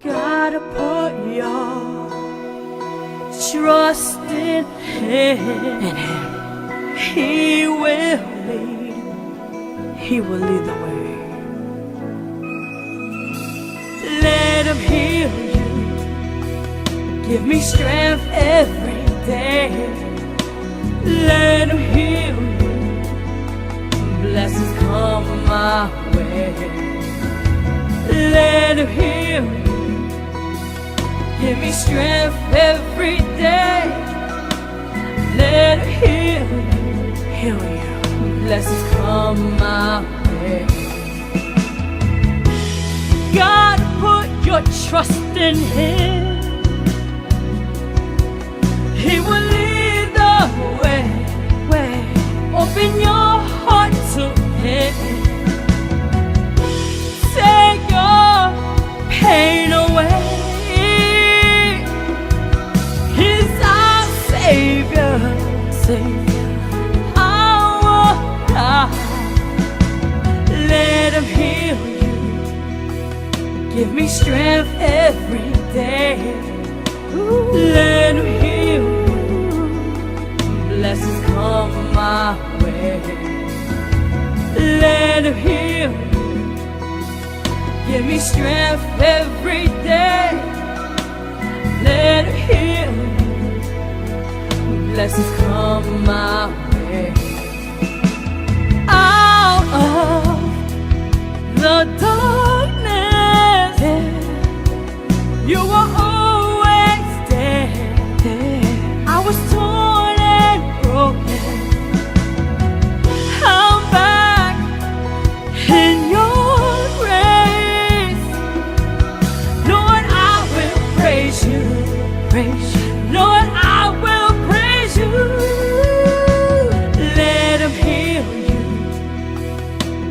Gotta put your trust in Him. He will lead the way. Let Him heal you. Give me strength every day. Let Him heal you. Blessings come my way. Let Him heal you. Give me strength every day. Let Him heal you. Blessings come my way. God, put your trust in Him. He will lead the way. Open your heart to Him. Take your pain away. He's our Savior. Our God. Let Him heal you. Give me strength every day. Let Him heal you. Blessings come my way. Let Him heal you. Give me strength every day. Let Him heal you. Blessings come my way. Out of the darkness, you were always there. I was torn and broken. I'm back in your grace. Lord, I will praise you. Lord, I will praise you. Let Him heal you.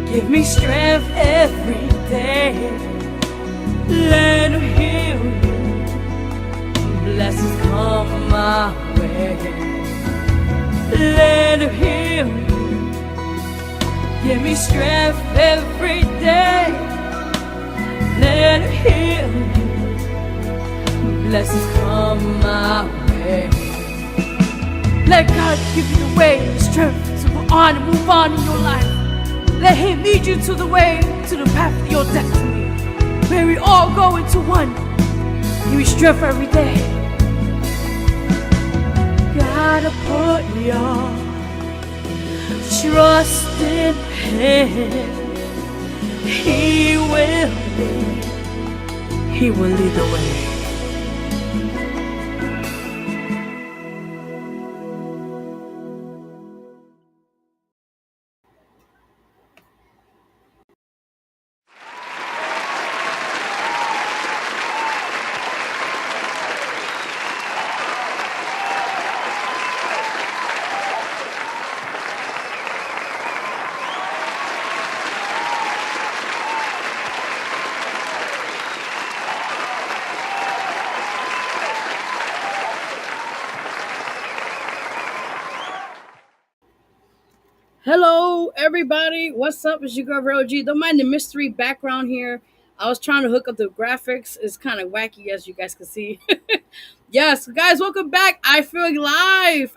Give me strength every day. Let Him heal you. Blessings come my way. Let Him heal you. Give me strength every day. Let Him heal you. Blessings come my way. Let God give you the way and the strength to go on and move on in your life. Let Him lead you to the way, to the path of your destiny. May we all go into one. Give me strength every day. Gotta put your trust in Him. He will lead the way. Hello, everybody. What's up? It's your girl, Vero G. Don't mind the mystery background here. I was trying to hook up the graphics. It's kind of wacky, as you guys can see. Yes, guys, welcome back. I feel live.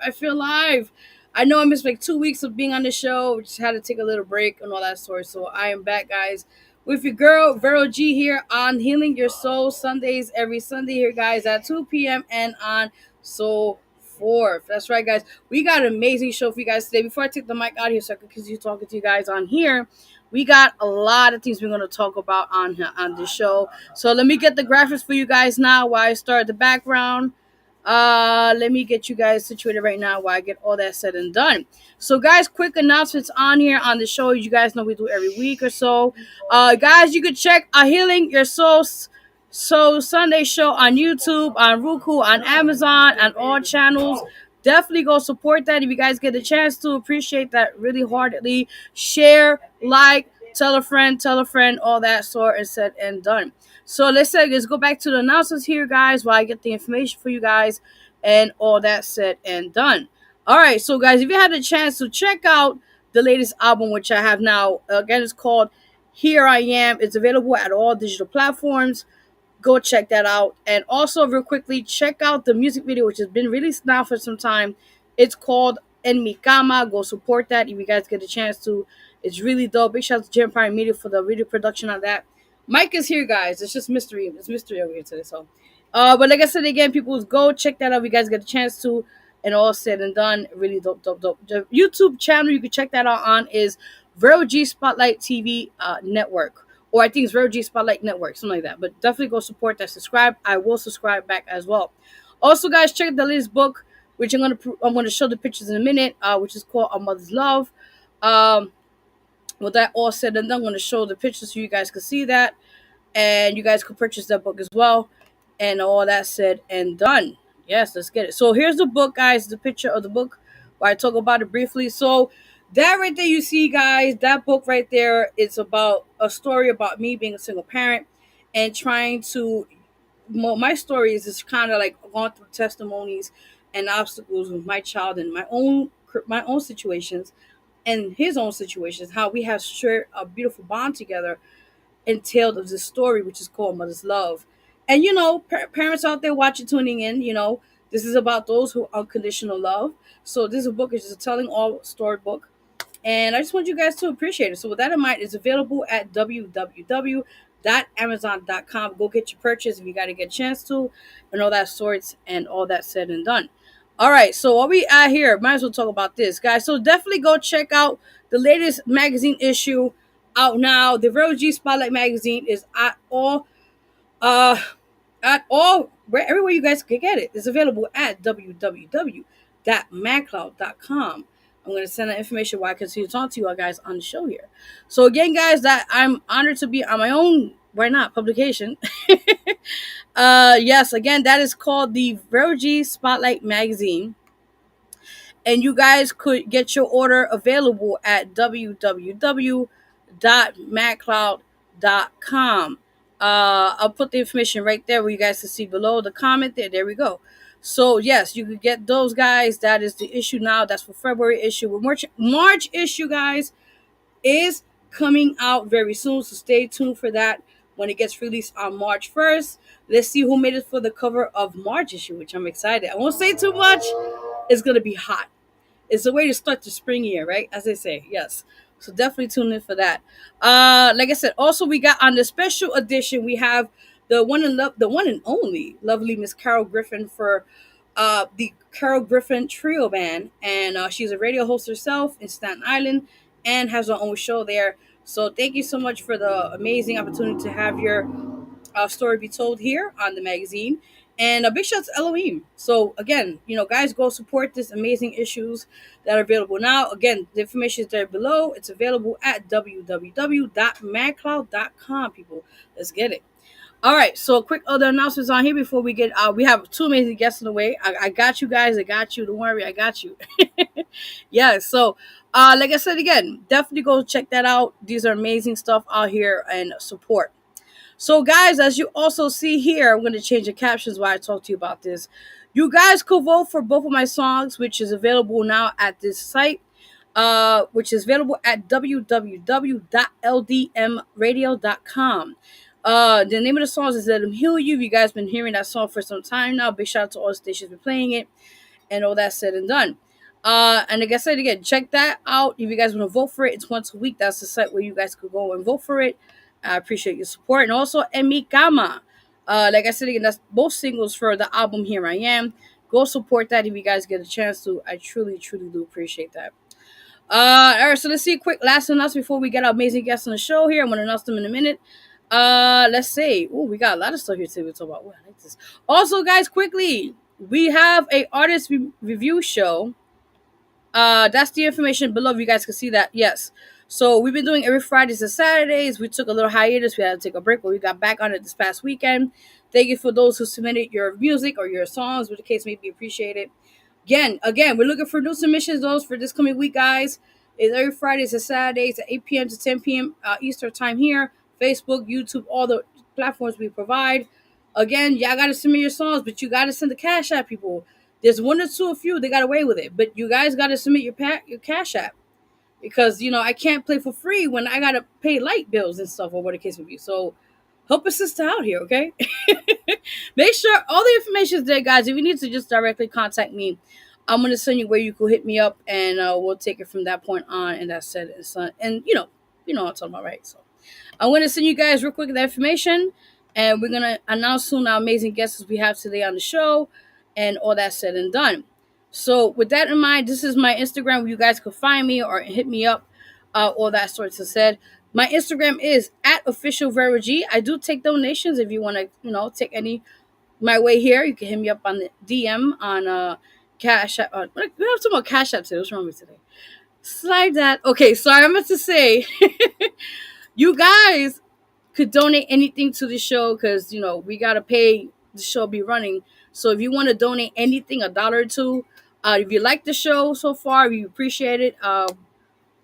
I know I missed like 2 weeks of being on the show. Just had to take a little break and all that sort. So I am back, guys, with your girl, Vero G, here on Healing Your Soul Sundays, every Sunday here, guys, at 2 p.m. and on Soul 4th. That's right, guys. We got an amazing show for you guys today. Before I take the mic out here so I can continue talking to you guys on here, We got a lot of things we're going to talk about on the show. So let me get the graphics for you guys now while I start the background. Let me get you guys situated right now while I get all that said and done. So guys, quick announcements on here on the show. You guys know we do every week or so. Guys, you can check a Healing Your Soul Sunday show on YouTube, on Roku, on Amazon, on all channels. Definitely go support that if you guys get a chance to. Appreciate that really heartedly. Share, like, tell a friend, all that sort and said and done. So let's go back to the announcements here, guys, while I get the information for you guys and all that said and done. All right, so guys, if you had a chance to check out the latest album, which I have now, again, it's called Here I Am. It's available at all digital platforms. Go check that out. And also, real quickly, check out the music video, which has been released now for some time. It's called En Mi Cama. Go support that if you guys get a chance to. It's really dope. Big shout out to Jim Prime Media for the video production on that. Mike is here, guys. It's just mystery. It's mystery over here today. So, but like I said again, people, go check that out if you guys get a chance to. And all said and done, really dope, dope, dope. The YouTube channel you can check that out on is Vero G Spotlight TV Network, or I think it's Vero G Spotlight Network, something like that. But definitely go support that. Subscribe. I will subscribe back as well. Also, guys, check out the latest book, which I'm gonna show the pictures in a minute, which is called A Mother's Love. With that all said and done, I'm gonna show the pictures so you guys can see that, and you guys can purchase that book as well. And all that said and done. Yes, let's get it. So here's the book, guys. The picture of the book where I talk about it briefly. So that right there, you see, guys, that book right there, it's about a story about me being a single parent and trying to. My story is just kind of like going through testimonies and obstacles with my child and my own situations and his own situations. How we have shared a beautiful bond together entailed of this story, which is called Mother's Love. And parents out there watching, tuning in, this is about those who unconditional love. So this book is just a telling all story book, and I just want you guys to appreciate it. So with that in mind, it's available at www.amazon.com. Go get your purchase if you got to get a chance to, and all that sorts and all that said and done. All right, so while we at here, might as well talk about this, guys. So definitely go check out the latest magazine issue out now. The Vero G Spotlight magazine is uh where everywhere you guys can get it. It's available at www.macloud.com. I'm going to send that information while I continue to talk to you guys on the show here. So again, guys, that I'm honored to be on my own, why not, publication. Yes, again, that is called the Vero G Spotlight magazine. And you guys could get your order available at www.macloud.com. I'll put the information right there where you guys can see below the comment there. There we go. So yes, you could get those, guys. That is the issue now. That's for February issue. March issue, guys, is coming out very soon. So stay tuned for that when it gets released on March 1st. Let's see who made it for the cover of March issue, which I'm excited. I won't say too much. It's going to be hot. It's a way to start the spring year, right? As they say, yes. So definitely tune in for that. Like I said, also we got on the special edition, we have the one and only lovely Miss Carol Griffin for the Carol Griffin Trio Band, and she's a radio host herself in Staten Island and has her own show there. So thank you so much for the amazing opportunity to have your story be told here on the magazine. And a big shout out to Elohim. So again, guys, go support this amazing issues that are available now. Again, the information is there below. It's available at www.madcloud.com. People, let's get it. All right, so quick other announcements on here before we get we have two amazing guests in the way. I got you guys. I got you. Don't worry, I got you. Yeah, so like I said again, definitely go check that out. These are amazing stuff out here and support. So, guys, as you also see here, I'm going to change the captions while I talk to you about this. You guys could vote for both of my songs, which is available now at this site, which is available at www.ldmradio.com. The name of the song is Let Him Heal You. You guys been hearing that song for some time now. Big shout out to all the stations been playing it and all that said and done. And like I said again, check that out. If you guys want to vote for it, it's once a week. That's the site where you guys could go and vote for it. I appreciate your support. And also En Mi Cama. Like I said again, that's both singles for the album Here I Am. Go support that if you guys get a chance to. I truly, truly do appreciate that. All right, so let's see. Quick last announcement before we get our amazing guests on the show here. I'm gonna announce them in a minute. Let's see. Oh, we got a lot of stuff here to talk about. Ooh, I like this. Also, guys, quickly, we have a artist review show. That's the information below. If you guys can see that, yes. So we've been doing every Fridays and Saturdays. We took a little hiatus. We had to take a break, but we got back on it this past weekend. Thank you for those who submitted your music or your songs, with the case may be appreciated. Again, we're looking for new submissions. Those for this coming week, guys. It's every Fridays and Saturdays at 8 p.m. to 10 p.m. Eastern time here. Facebook, YouTube, all the platforms we provide. Again, y'all gotta submit your songs, but you gotta send the cash out, people. There's one or two of you they got away with it, but you guys gotta submit your cash app, because I can't play for free when I gotta pay light bills and stuff or what the case may be. So help a sister out here, okay? Make sure all the information is there, guys. If you need to just directly contact me, I'm gonna send you where you can hit me up, and we'll take it from that point on. And that's it. And what I'm talking about, right? So I'm gonna send you guys real quick the information, and we're gonna announce soon our amazing guests we have today on the show, and all that said and done. So with that in mind, this is my Instagram where you guys can find me or hit me up, all that sorts of said. My Instagram is at official Vero G. I do take donations if you want to, take any my way here. You can hit me up on the DM on Cash App. We have some more Cash App today. What's wrong with today? Slide that. Okay, sorry, I meant to say, you guys could donate anything to the show, because we gotta pay the show be running. So if you want to donate anything, a dollar or two, if you like the show so far, if you appreciate it,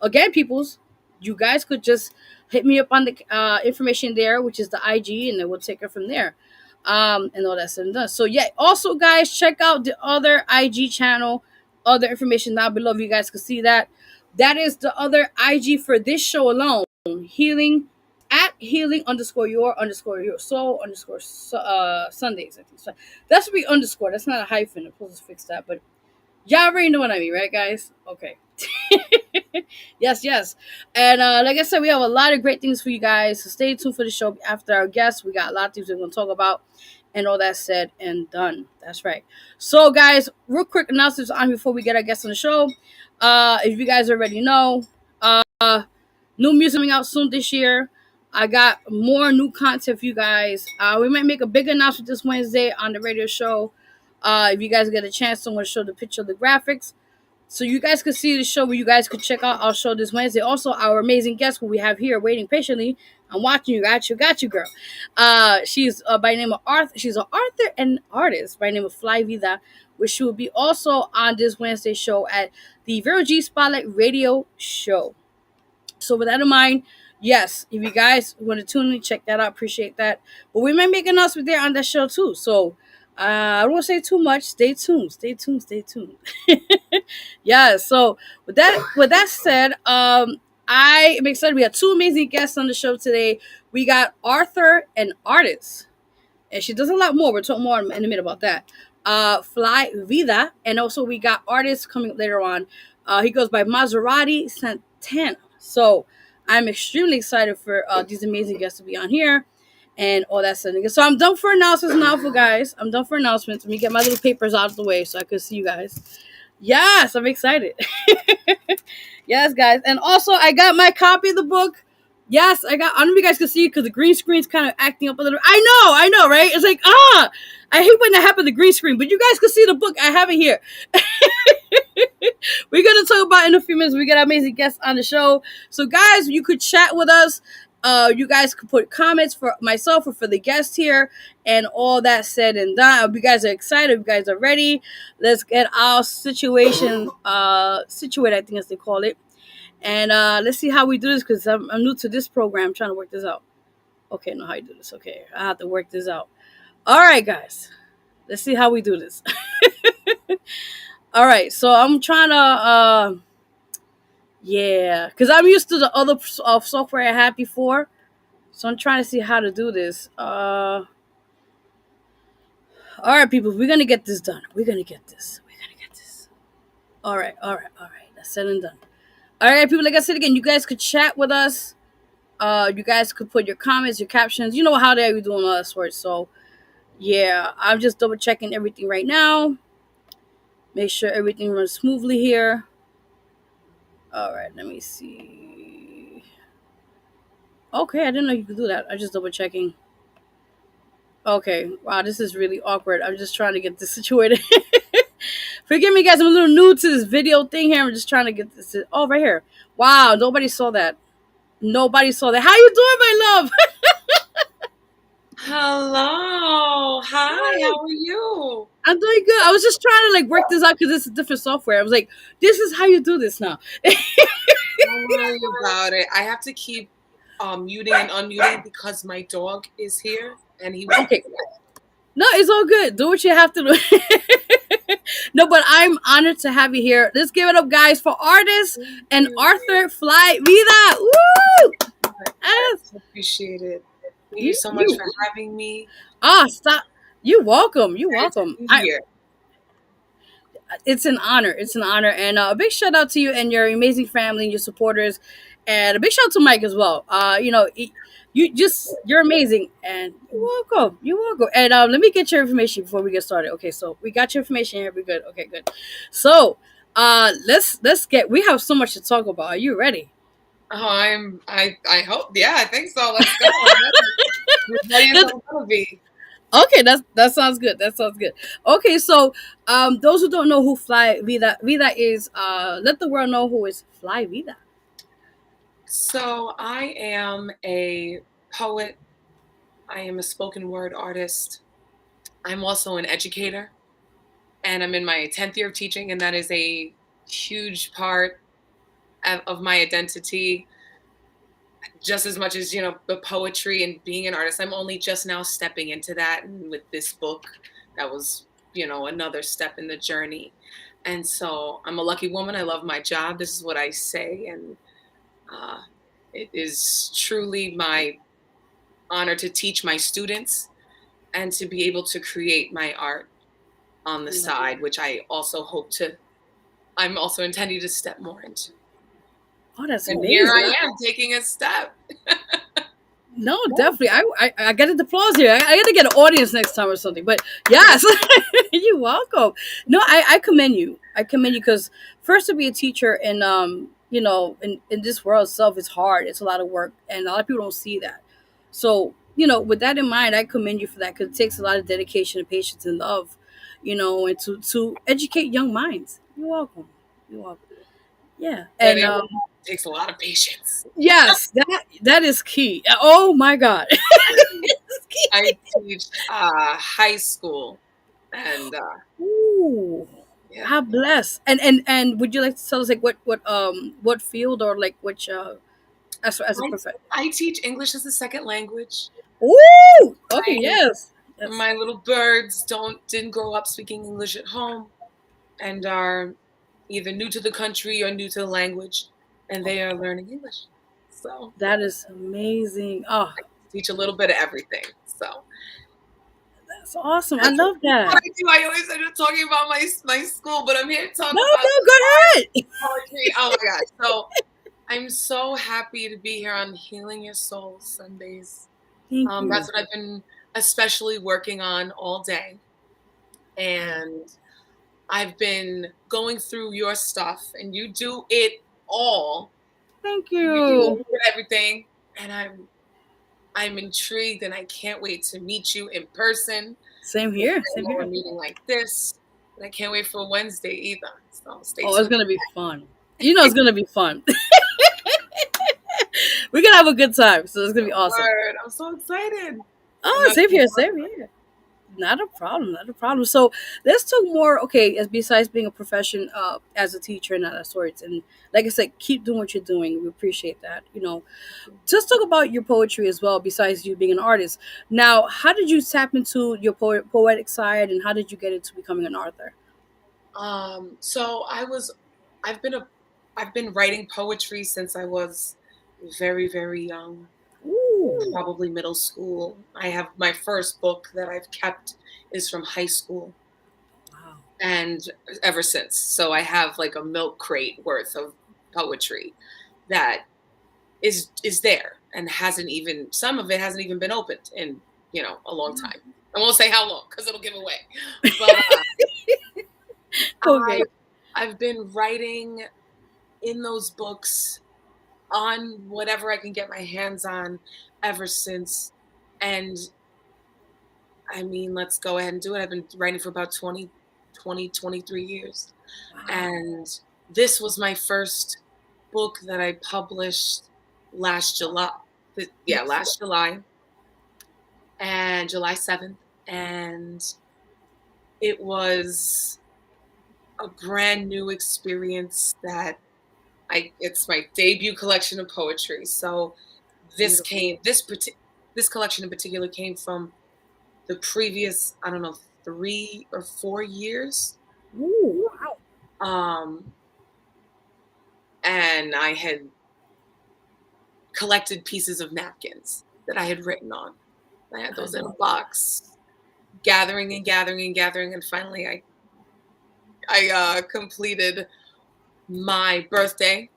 again, peoples, you guys could just hit me up on the information there, which is the IG, and then we'll take it from there. And all that said and done. So yeah, also guys, check out the other IG channel, other information down below. If you guys can see that, that is the other IG for this show alone. Healing at healing underscore your soul underscore Sundays. I think so. That should be underscore. That's not a hyphen. I'm supposed to fix that, but y'all already know what I mean, right, guys? Okay. Yes. And like I said, we have a lot of great things for you guys. So stay tuned for the show after our guests. We got a lot of things we're going to talk about, and all that said and done. That's right. So, guys, real quick announcements on before we get our guests on the show. If you guys already know, new music coming out soon this year. I got more new content for you guys. We might make a big announcement this Wednesday on the radio show. If you guys get a chance, I'm going to show the picture of the graphics, so you guys could see the show, where you guys could check out our show this Wednesday. Also, our amazing guest who we have here waiting patiently. I'm watching you. Got you, girl. She's by name of Arthur. She's an author and artist by name of Vida, which she will be also on this Wednesday show at the Vero G Spotlight Radio Show. So with that in mind, yes, if you guys want to tune in, check that out. Appreciate that. But we might make an announcement there on that show too. So I don't want to say too much. Stay tuned. Yeah. So with that said, I am excited. We have two amazing guests on the show today. We got Arthur, an artist, and she does a lot more. We'll talk more in a minute about that. Vida, and also we got artists coming later on. He goes by Mazerati Santana. So I'm extremely excited for these amazing guests to be on here, and all that stuff. So I'm done for announcements now, for guys. I'm done for announcements. Let me get my little papers out of the way so I can see you guys. Yes, I'm excited. Yes, guys. And also, I got my copy of the book. Yes, I don't know if you guys can see it because the green screen's kind of acting up a little. I know, right? It's like, I hate when that happens, the green screen. But you guys can see the book. I have it here. We're going to talk about in a few minutes. We got amazing guests on the show. So, guys, you could chat with us. You guys could put comments for myself or for the guest here, and all that said and done. I hope you guys are excited. You guys are ready. Let's get our situation situated, I think as they call it. And let's see how we do this, because I'm new to this program. I'm trying to work this out. Okay, know how you do this. Okay, I have to work this out. All right, guys. Let's see how we do this. All right, so I'm trying to, yeah, because I'm used to the other software I had before. So I'm trying to see how to do this. All right, people, we're going to get this done. We're going to get this. All right. That's said and done. All right, people, like I said again, you guys could chat with us. You guys could put your comments, your captions. You know how they are doing all that sort. So, yeah, I'm just double checking everything right now. Make sure everything runs smoothly here. All right, let me see. Okay, I didn't know you could do that. I just double checking. Okay, wow, this is really awkward. I'm just trying to get this situated. Forgive me, guys. I'm a little new to this video thing here. I'm just trying to get this. Oh, right here. Wow, nobody saw that. Nobody saw that. How you doing, my love? Hello. Hi, Hi, how are you? I'm doing good. I was just trying to like work this out because it's a different software. I was like, this is how you do this now. Don't worry about it. I have to keep muting and unmuting because my dog is here and he won't. Okay, no, it's all good. Do what you have to do. No, but I'm honored to have you here. Let's give it up, guys, for artist Thank and you. Arthur Fly Vida. Woo! I Yes. appreciate it. Thank you You, so much you. for having me. Ah, stop. You welcome. You Excited to welcome. be I. here. It's an honor. It's an honor, and a big shout out to you and your amazing family and your supporters, and a big shout out to Mike as well. You're amazing, and you're welcome. You're welcome. And let me get your information before we get started. Okay, so we got your information here. We're good. Okay, good. So let's get. We have so much to talk about. Are you ready? Oh, I hope. Yeah, I think so. Let's go. I'm ready. As ready as That- I'm gonna be. Okay, that sounds good. That sounds good. Okay, so those who don't know who Fly Vida is, let the world know who is Fly Vida. So I am a poet. I am a spoken word artist. I'm also an educator. And I'm in my 10th year of teaching, and that is a huge part of my identity, just as much as the poetry and being an artist. I'm only just now stepping into that, and with this book that was another step in the journey. And so I'm a lucky woman. I love my job. This is what I say, and uh, it is truly my honor to teach my students and to be able to create my art on the side, which I'm also intending to step more into. Oh, that's And here amazing. I am taking a step. No, definitely. I got the applause here. I got to get an audience next time or something. But yes, you're welcome. No, I commend you. I commend you because first to be a teacher and in this world itself is hard. It's a lot of work, and a lot of people don't see that. So with that in mind, I commend you for that because it takes a lot of dedication and patience and love, and to educate young minds. You're welcome. You're welcome. Yeah, But and it takes a lot of patience. yes, that is key. Oh my God. I teach high school, and Ooh, yeah, how blessed. And would you like to tell us like what field or like which as a I, professor? I teach English as a second language. Ooh, okay, I, yes, yes, my little birds didn't grow up speaking English at home, and are either new to the country or new to the language, and they are learning English. So that is amazing. Oh, teach a little bit of everything. So that's awesome. I that's love what that. I do. I always end up talking about my school, but I'm here to talk No, about no, go ahead. poetry. Oh my gosh! So I'm so happy to be here on Healing Your Soul Sundays. Thank you. That's what I've been especially working on all day, and I've been going through your stuff, and you do it all. Thank You do a you. little bit of everything, and I'm intrigued, and I can't wait to meet you in person. Same I here. Same know here. a meeting like this, but I can't wait for Wednesday either. So stay Oh, it's tuned. gonna be fun. It's gonna be fun. We're gonna have a good time, so it's gonna be awesome. Word. I'm so excited. I'm Oh, not same here. Same here. Not a problem, not a problem. So let's talk more. Okay, as besides being a profession, as a teacher and that sorts, and like I said, keep doing what you're doing. We appreciate that. Just talk about your poetry as well. Besides you being an artist, now how did you tap into your poetic side, and how did you get into becoming an author? So I've been a, I've been writing poetry since I was very, very young, Ooh, probably middle school. I have my first book that I've kept is from high school, wow, and ever since. So I have like a milk crate worth of poetry that is there and hasn't even some of it hasn't even been opened in a long time. I won't say how long because it'll give away. But I okay, I've been writing in those books, on whatever I can get my hands on ever since. And I mean, let's go ahead and do it. I've been writing for about 23 years. Wow. And this was my first book that I published last July. Yeah, Yes. last July, and July 7th. And it was a brand new experience that it's my debut collection of poetry. So Beautiful. this collection in particular came from the previous, I don't know, 3 or 4 years. Ooh, wow. Um, and I had collected pieces of napkins that I had written on. I had I those in a love box, gathering and gathering and gathering, and finally I completed my birthday.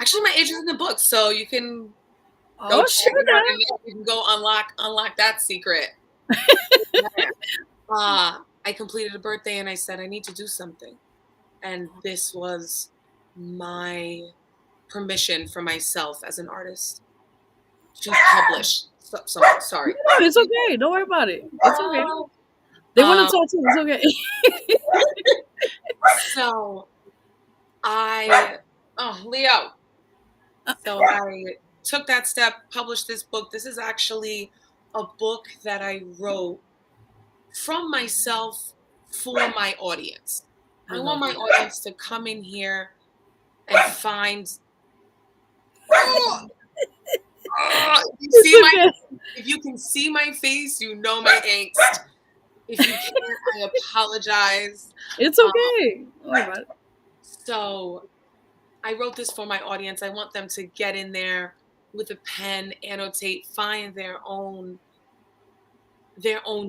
Actually, my age is in the book, so you can go Oh, check sure it out, and now. you can go unlock that secret. I completed a birthday, and I said I need to do something, and this was my permission for myself as an artist to publish. Sorry. No, it's okay. Don't worry about it. It's okay. They want Um, to talk to you. It's okay. so Leo. So I took that step, published this book. This is actually a book that I wrote from myself for my audience. I I want love my that. audience to come in here and find. Oh, you It's see okay. if you can see my face, you know my angst. If you can't, I apologize. It's Um, okay. Don't worry about it. so I wrote this for my audience. I want them to get in there with a pen, annotate, find their own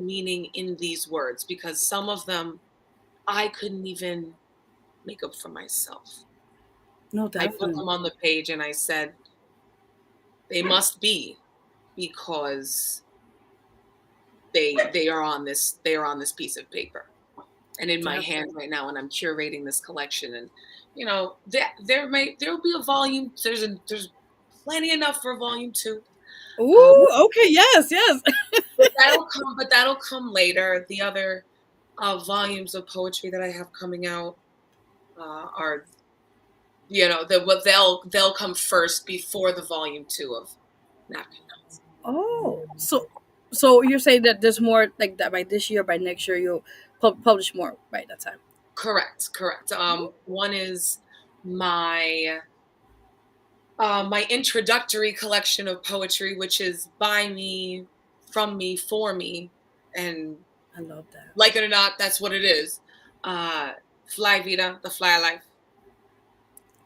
meaning in these words, because some of them I couldn't even make up for myself. No, I put definitely. them on the page and I said they must be, because they are on this piece of paper and in my hand Definitely. right now, and I'm curating this collection. And there'll be a volume. There's plenty enough for volume 2. Uh, Ooh, okay. Yes, yes. but that'll come later. The other volumes of poetry that I have coming out are, they'll come first before the volume 2 of Napkin Notes. Oh, so you're saying that there's more like that by this year, by next year you'll publish more by that time. Correct. One is my my introductory collection of poetry, which is by me, from me, for me, and I love that. like it or not, that's what it is. Uh, Fly Vida, the Fly Life,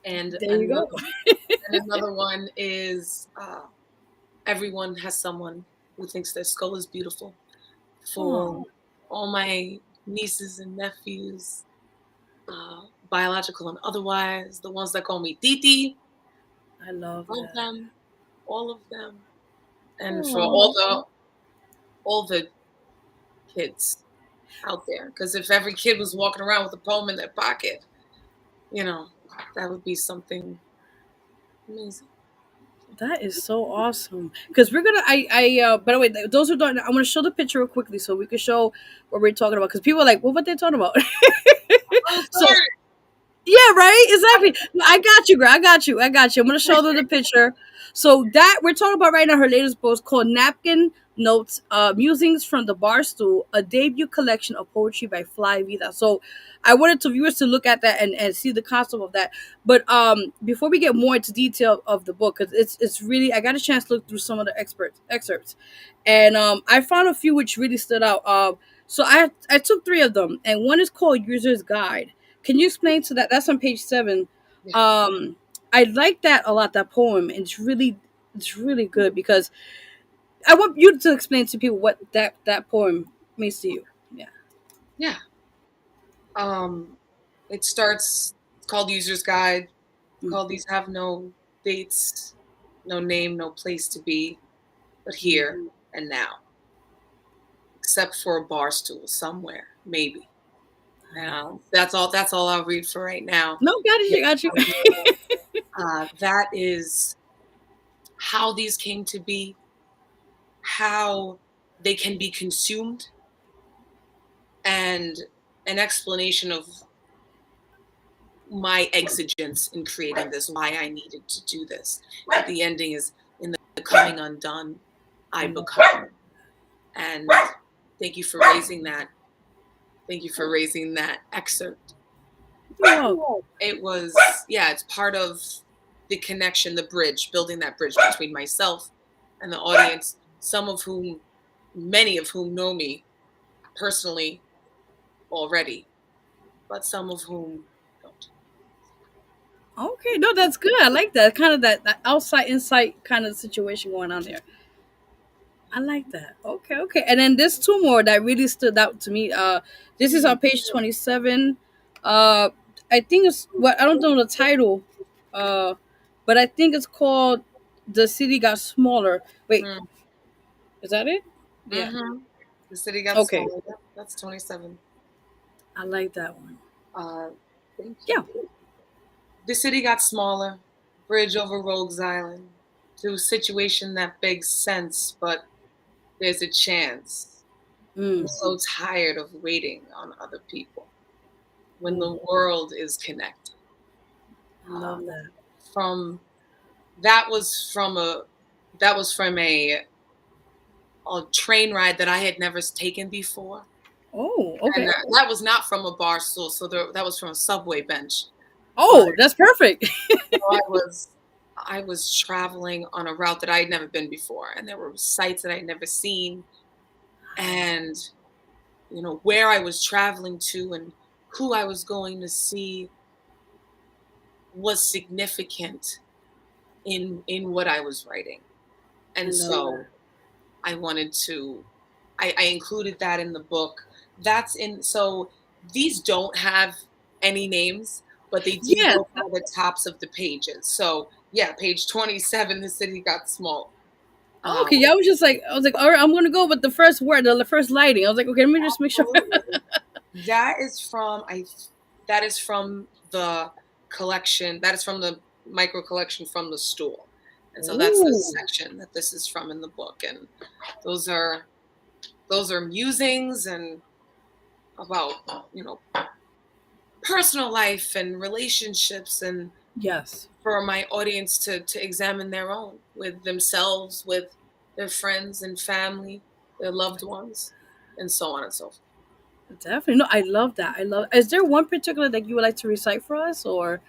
and There you go. another one is Everyone Has Someone Who Thinks Their Skull is Beautiful, for Oh, all my nieces and nephews, biological and otherwise, the ones that call me Titi, I love all of that. them, all of them, and for Oh, all the kids out there. Because if every kid was walking around with a poem in their pocket, you know, that would be something amazing. that is so awesome. Because we're gonna, by the way, those who don't, I want to show the picture real quickly so we can show what we're talking about. Because people are like, well, what they talking about? Oh, So sorry. yeah, right. Exactly. No, I got you, girl. I got you. I got you. I'm gonna show them the picture. So that we're talking about right now, her latest book is called Napkin Notes, Musings from the Bar Stool, a debut collection of poetry by Fly Vida. So I wanted to viewers to look at that and see the concept of that. But before we get more into detail of the book, because it's really I got a chance to look through some of the excerpts, and I found a few which really stood out. So I took three of them, and one is called User's Guide. Can you explain to that? That's on page 7. Yeah. Um, I like that a lot. That poem. It's really good because I want you to explain to people what that poem means to you. Yeah. Yeah. Um, it starts, it's called User's Guide. It's called These Have No Dates, No Name, No Place to Be, but Here Mm-hmm. and Now, except for a bar stool somewhere, maybe. That's all I'll read for right now. No, got Yeah. you. Got you. That is how these came to be, how they can be consumed, and an explanation of my exigence in creating this, why I needed to do this. The ending is, in the coming undone, I I love become. And thank you for raising that. Thank you for raising that excerpt. you up. It was, yeah, it's part of the connection, the bridge, building that bridge between myself and the audience, many of whom know me personally already, but some of whom don't. Okay, no, that's good. I like that. Kind of that outside insight kind of situation going on there. I like that. Okay, okay. And then there's two more that really stood out to me. This is on page 27. Uh, I think it's what I don't know the title. Uh, but I think it's called "The City Got Smaller." Wait, Mm. is that it? Yeah. Mm-hmm. The city got Okay, smaller. Yep, that's 27. I like that one. Uh, thank you. Yeah. The city got smaller, bridge over Rogues Island, to a situation that begs sense, but there's a chance. I'm Mm, so tired of waiting on other people when mm, the world is connected. I love Um, that. from that was from a train ride that I had never taken before, Oh, and okay. that was not from a bar stool, so that was from a subway bench. But Oh, that's perfect. so I was traveling on a route that I had never been before, and there were sites that I'd never seen, and where I was traveling to and who I was going to see was significant in what I was writing. I And love so that. I wanted to I included that in the book. That's in so these don't have any names, but they do Yeah. go by the tops of the pages. So yeah, page 27, the city got small. Um, Okay, yeah, I was like, all right, I'm gonna go with the first word, the first lighting. I was like, okay, let me just make sure. Absolutely. That is from I that is from the collection. That is from the micro collection from the stool. And so that's the Ooh, section that this is from in the book. And those are those are musings and about, personal life and relationships, and yes, for my audience to examine their own with themselves, with their friends and family, their loved ones, and so on and so forth. definitely. No, I love that. I love. Is there one particular that you would like to recite for us, or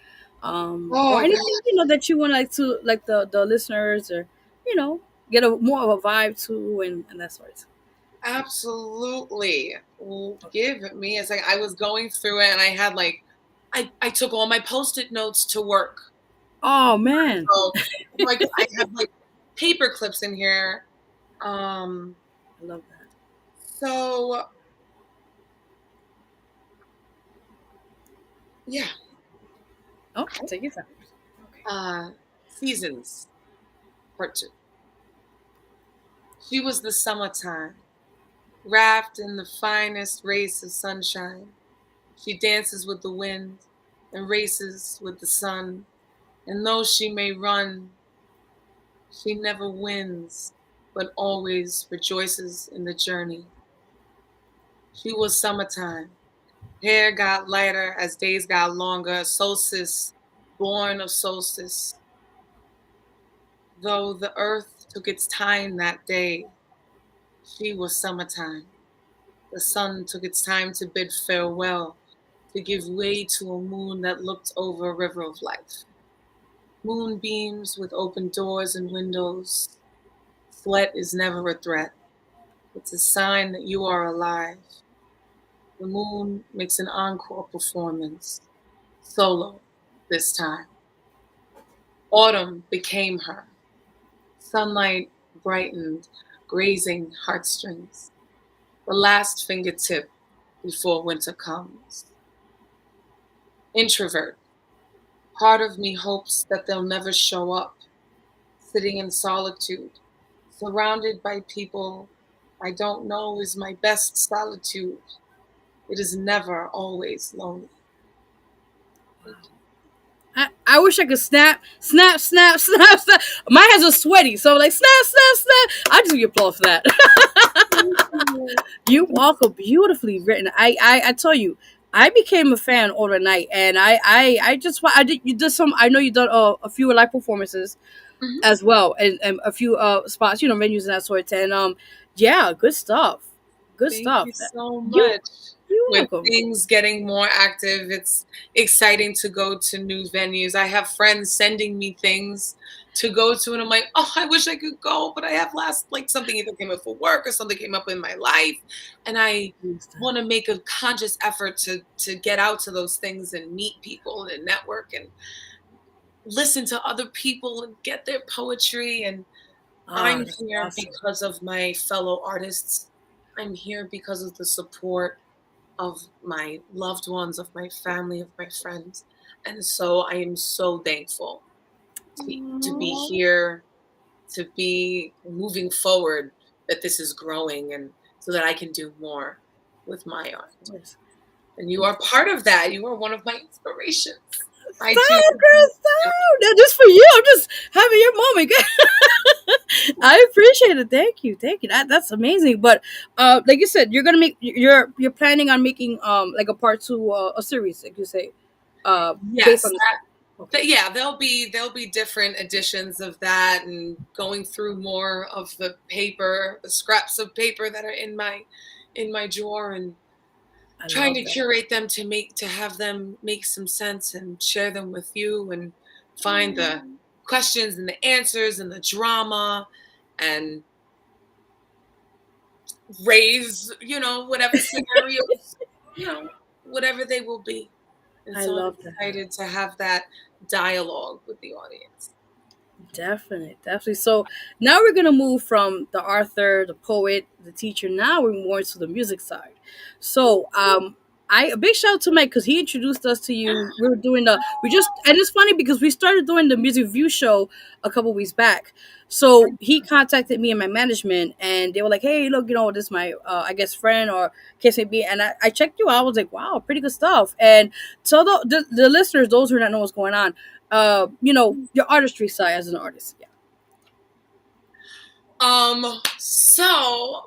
Oh anything that you want like the listeners, or you know, get a more of a vibe to, and that sort. absolutely. Well, give me a second. I was going through it and I had I took all my post-it notes to work. Oh man, So like I have like paper clips in here. Um I love that. so yeah. Oh, take your time. Okay. Seasons, part two. She was the summertime, wrapped in the finest rays of sunshine. She dances with the wind and races with the sun. And though she may run, she never wins, but always rejoices in the journey. She was summertime. Hair got lighter as days got longer. Solstice, born of solstice. Though the earth took its time that day, she was summertime. The sun took its time to bid farewell, to give way to a moon that looked over a river of life. Moonbeams with open doors and windows. Sweat is never a threat. It's a sign that you are alive. The moon makes an encore performance, solo this time. Autumn became her. Sunlight brightened, grazing heartstrings. The last fingertip before winter comes. Introvert. Part of me hopes that they'll never show up, sitting in solitude, surrounded by people I don't know is my best solitude. It is never always lonely. Thank you. I wish I could snap. My hands are sweaty, so like snap. I just give applause for that. Thank you. You walk a beautifully written. I tell you, I became a fan overnight, and I just I did you did some. I know you done a few live performances Mhm. as well, and a few spots, venues and that sort. And yeah, good stuff. Good Thank stuff. you so You much. you With welcome. things getting more active, it's exciting to go to new venues. I have friends sending me things to go to, and I'm like, oh, I wish I could go, but I have like something either came up for work or something came up in my life, and I want to make a conscious effort to get out to those things and meet people and network and listen to other people and get their poetry. And I'm Oh, that's here awesome. because of my fellow artists. I'm here because of the support of my loved ones, of my family, of my friends. And so I am so thankful to be Aw. here, to be moving forward, that this is growing and so that I can do more with my art. Yes. And you are part of that. You are one of my inspirations. I too. Stop, girl, stop. That's just for you. I'm just having your moment. I appreciate it. Thank you. That's amazing. But like you said, you're planning on making like a part two, a series, like you say, based Yes, on this. Okay, yeah, there'll be different editions of that, and going through more of the paper, the scraps of paper that are in my drawer, and I trying love to that. curate them to have them make some sense and share them with you, and find the questions and the answers and the drama, and raise, whatever scenarios, you know whatever they will be. And I so I'm love that. excited to have that dialogue with the audience. Definitely. So now we're gonna move from the author, the poet, the teacher. Now we're more to the music side. So I a big shout out to Mike because he introduced us to you. We were doing the we just and it's funny because we started doing the music review show a couple weeks back. So he contacted me and my management, and they were like, "Hey, look, this is my I guess friend or case may be." And I checked you out. I was like, "Wow, pretty good stuff." And so the listeners, those who don't know what's going on, your artistry side as an artist. Yeah. So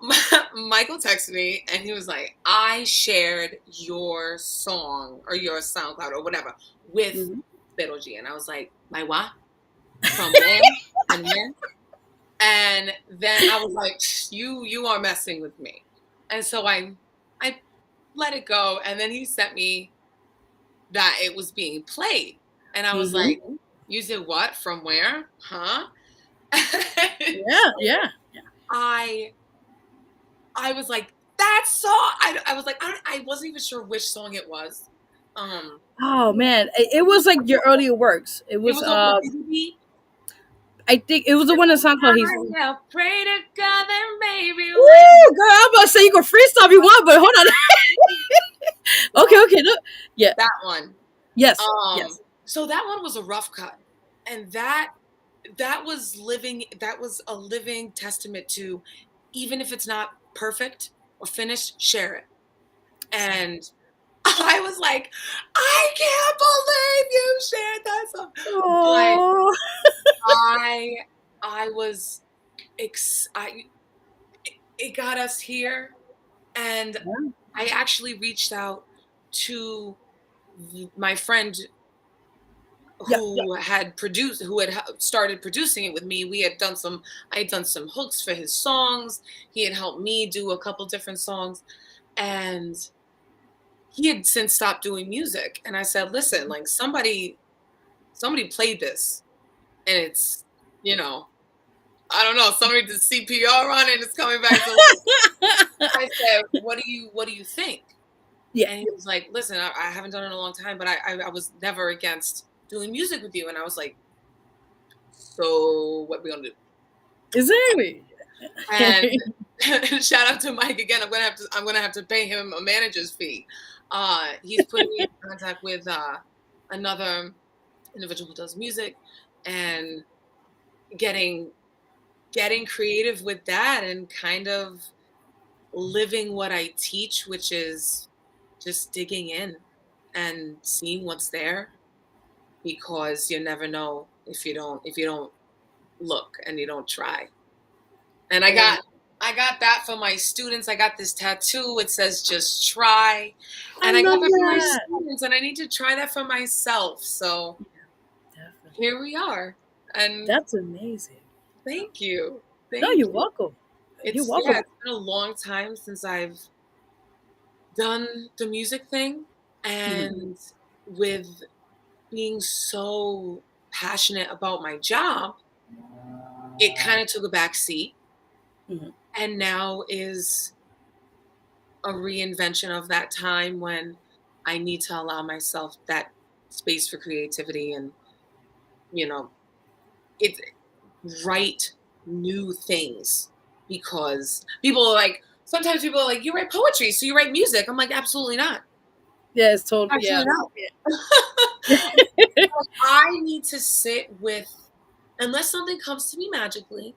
Michael texted me and he was like, I shared your song or your SoundCloud or whatever with Hmm. Vero. And I was like, my what? From where? And when? And then I was like, you are messing with me. And so I let it go. And then he sent me that it was being played. And I was Hmm. like, you did what? From where? Huh? Yeah, yeah. I I was like, that song. I was like, I wasn't even sure which song it was. Um, Oh man, it was like your earlier works. It it was was off of Baby. I think it was the one that SoundCloud. He's I pray to God that maybe when Woo, girl. I'm about to say you can freestyle if you want, but hold on. Okay, well, okay, look. Yeah, that one. yes, Um, yes. so that one was a rough cut, and that was a living testament to, even if it's not perfect or finished, share it. And I was like, I can't believe you shared that song. But Oh, I I was it got us here, and I actually reached out to my friend yeah, yeah. who had started producing it with me. I had done some hooks for his songs. He had helped me do a couple different songs, and he had since stopped doing music. And I said, listen, like somebody played this, and it's, you know, I don't know, somebody did CPR on it and it's coming back to life. I said, what do you think? Yeah. And he was like, listen, I haven't done it in a long time, but I was never against doing music with you. And I was like, so what we gonna do? Exactly. And shout out to Mike again. I'm gonna have to pay him a manager's fee. He's putting me in contact with another individual who does music, and getting getting creative with that, and kind of living what I teach, which is just digging in and seeing what's there, because you never know if you don't look and you don't try. And Oh, I got that for my students. I got this tattoo. It says just try. I And I got love that for my that. students and I need to try that for myself. So Definitely. here we are. And That's amazing. thank you. No, Thank you're you. welcome. You're It's welcome. it's been a long time since I've done the music thing, Mhm, and with being so passionate about my job, it kind of took a back seat, mhm. and now is a reinvention of that time when I need to allow myself that space for creativity and, you know, it write new things, because people are like, sometimes people are like, you write poetry, so you write music. I'm like, absolutely not. Yeah, it's total. Actually, Yeah. no. I need to sit with, unless something comes to me magically,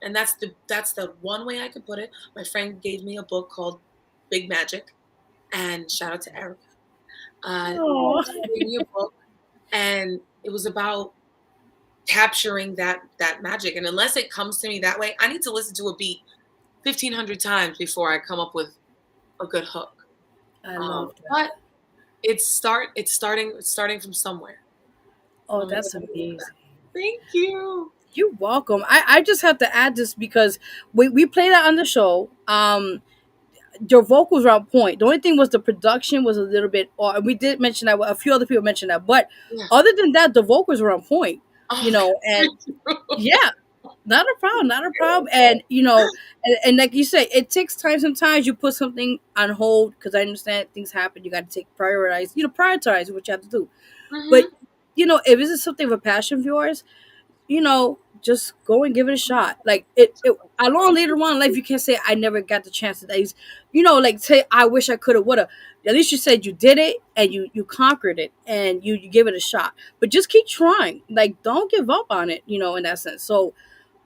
and that's the one way I could put it. My friend gave me a book called Big Magic, and shout out to Erica. Oh, She gave me a book, and it was about capturing that magic. And unless it comes to me that way, I need to listen to a beat 1,500 times before I come up with a good hook. I love But that. it's starting from somewhere. Oh, I'm that's gonna do that. amazing. Thank you. You're welcome. I just have to add this because we played that on the show. Your vocals were on point. The only thing was the production was a little bit, or we did mention that. A few other people mentioned that, but Yeah. other than that, the vocals were on point. Oh, You know, and thank you. yeah, not a problem, not a problem. And and like you say, it takes time. Sometimes you put something on hold because I understand things happen. You got to take prioritize, prioritize what you have to do. But Mhm. if this is something of a passion of yours, just go and give it a shot. Like along later on in life, you can't say I never got the chance to that. Like say I wish I could have, would have. At least you said you did it and you conquered it and you give it a shot. But just keep trying. Like don't give up on it. In that sense. So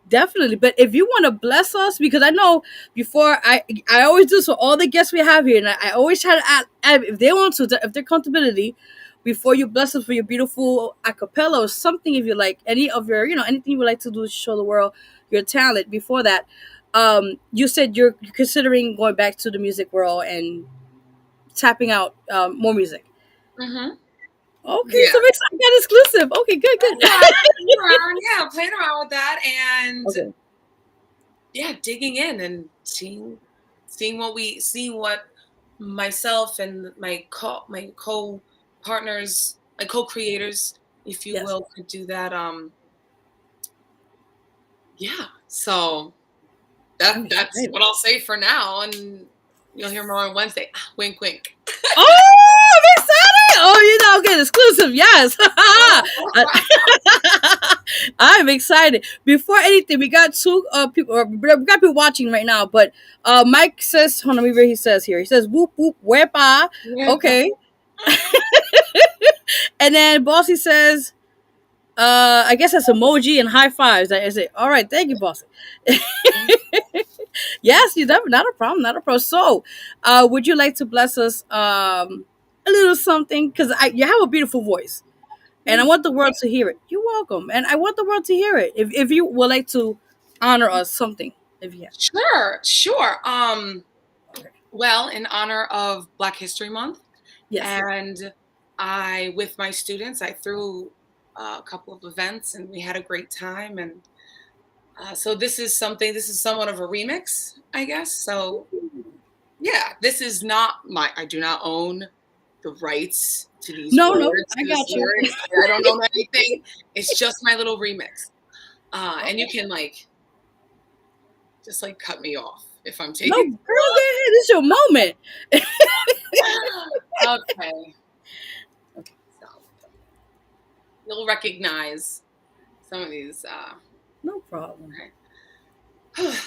definitely. But if you want to bless us, because I know before I always do so all the guests we have here, and I always try to add if they want to, if their comfortability, before you bless us for your beautiful acapella or something, if you like any of your, anything you would like to do to show the world your talent. Before that, you said you're considering going back to the music world and tapping out more music. Mhm. Okay, Yeah. so I got exclusive. Okay, good, good. Playing around, yeah, playing around with that, and Okay. yeah, digging in and seeing what myself and my co partners, my co-creators, if you Yes. will, could do that. Yeah. So I'm that's excited. what I'll say for now, and you'll hear more on Wednesday. Ah, wink, wink. Oh, I'm excited! Oh, okay, exclusive. Yes. Uh, I'm excited. Before anything, we got two people. We got people watching right now. But Mike says, hold on, let me read what he says here. He says, "Whoop whoop, wepa." Yeah. Okay, and then Bossy says, I guess that's emoji and high fives. I say, all right, thank you, Bossy. Yes, you definitely not a problem, not a problem. So, would you like to bless us a little something? Because you have a beautiful voice, and I Thank want the world to hear it. You're welcome, and I want the world to hear it. If you would like to honor us something, if you have. Sure, sure. Okay. Well, in honor of Black History Month, Yes. and with my students, I threw a couple of events, and we had a great time. And so this is somewhat of a remix, I guess. So yeah, this is not my. I do not own the rights to these No, no, words, I to this got you. lyrics. I don't own anything. It's just my little remix. And you Okay. can just cut me off if I'm No, taking girl, go ahead. It's your moment. okay. Okay. So you'll recognize some of these. No problem. Okay.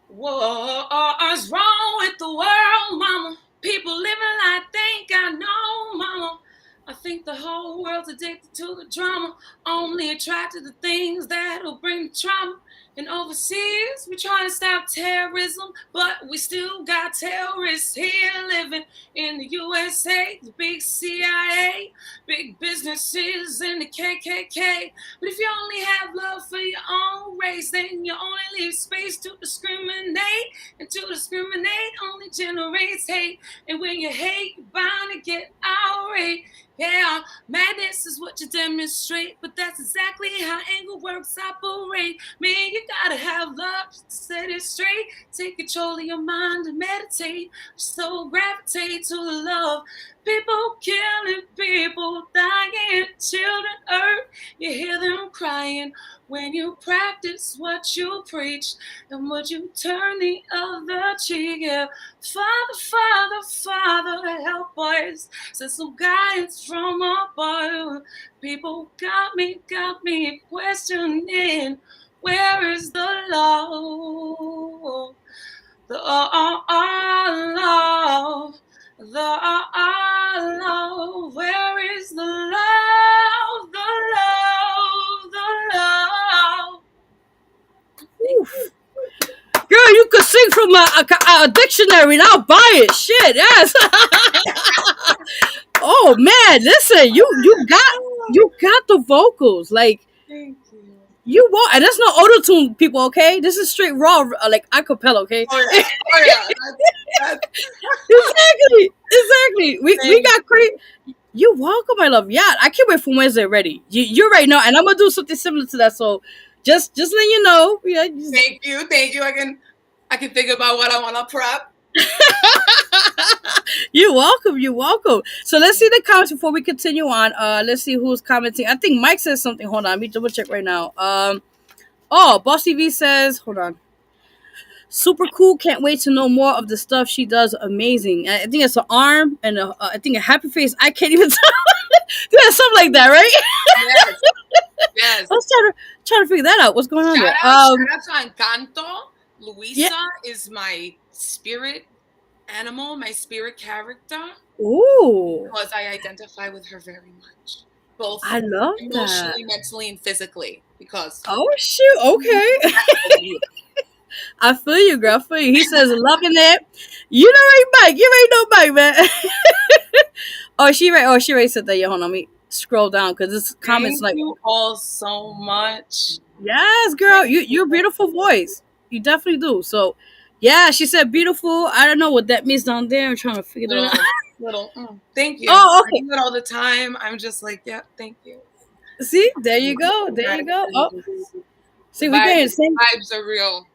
What's wrong with the world, mama? People living like think I know, mama. I think the whole world's addicted to the drama, only attracted to things that'll bring the trauma. And overseas, we're trying to stop terrorism, but we still got terrorists here living in the USA, the big CIA, big businesses, and the KKK. But if you only have love for your own race, then you only leave space to discriminate. And to discriminate only generates hate. And when you hate, you're bound to get outraged. Yeah, madness is what you demonstrate, but that's exactly how anger works operate. Man, you gotta have love to set it straight. Take control of your mind and meditate. So gravitate to the love. People killing, people dying, children hurt. You hear them crying when you practice what you preach and would you turn the other cheek. Yeah, Father, Father, Father, help us. Send some guidance from above. People got me questioning. Where is the love? The love. The love. Where is the love? The love. The love. Oof. Girl, you could sing from a dictionary and I'll buy it. Shit, yes. Oh man, listen, you got the vocals. Like Thank you. you want, and that's not auto tune, people. Okay, this is straight raw, like acapella. Okay, Oh yeah. Oh yeah. That's exactly. We thank got you. great. You welcome, my love. Yeah, I can't wait for Wednesday already. You're right now, and I'm gonna do something similar to that. So just letting you know. Yeah, Thank you. Thank you. I can think about what I want to prep. you're welcome. You're welcome. So let's see the comments before we continue on. Let's see who's commenting. I think Mike says something. Hold on, let me double check right now. Oh, Boss TV says, hold on. Super cool. Can't wait to know more of the stuff she does. Amazing. I think it's an arm and I think a happy face. I can't even tell. Yeah, something like that, right? Yes. Yes. I was trying to figure that out. What's going on there? Shout out to Encanto. Yeah. Luisa is my spirit animal, my spirit character, Ooh, because I identify with her very much, both I love that. emotionally, mentally, and physically. Because Oh shoot. Okay. I feel you, girl. I feel you. He says loving it. You know right, Mike. You ain't no Mike, man. Oh, she right. Oh, she right said that. Yeah, hold on. Let me scroll down because this comments thank like, you all so much. yes, girl. You're a beautiful voice. You definitely do. So, yeah, she said beautiful. I don't know what that means down there. I'm trying to figure that out. Little. Thank you. Oh, I okay. do it all the time. I'm just like, yeah, thank you. See, there you go. There you go. Oh, see, we getting the same. Vibes are real.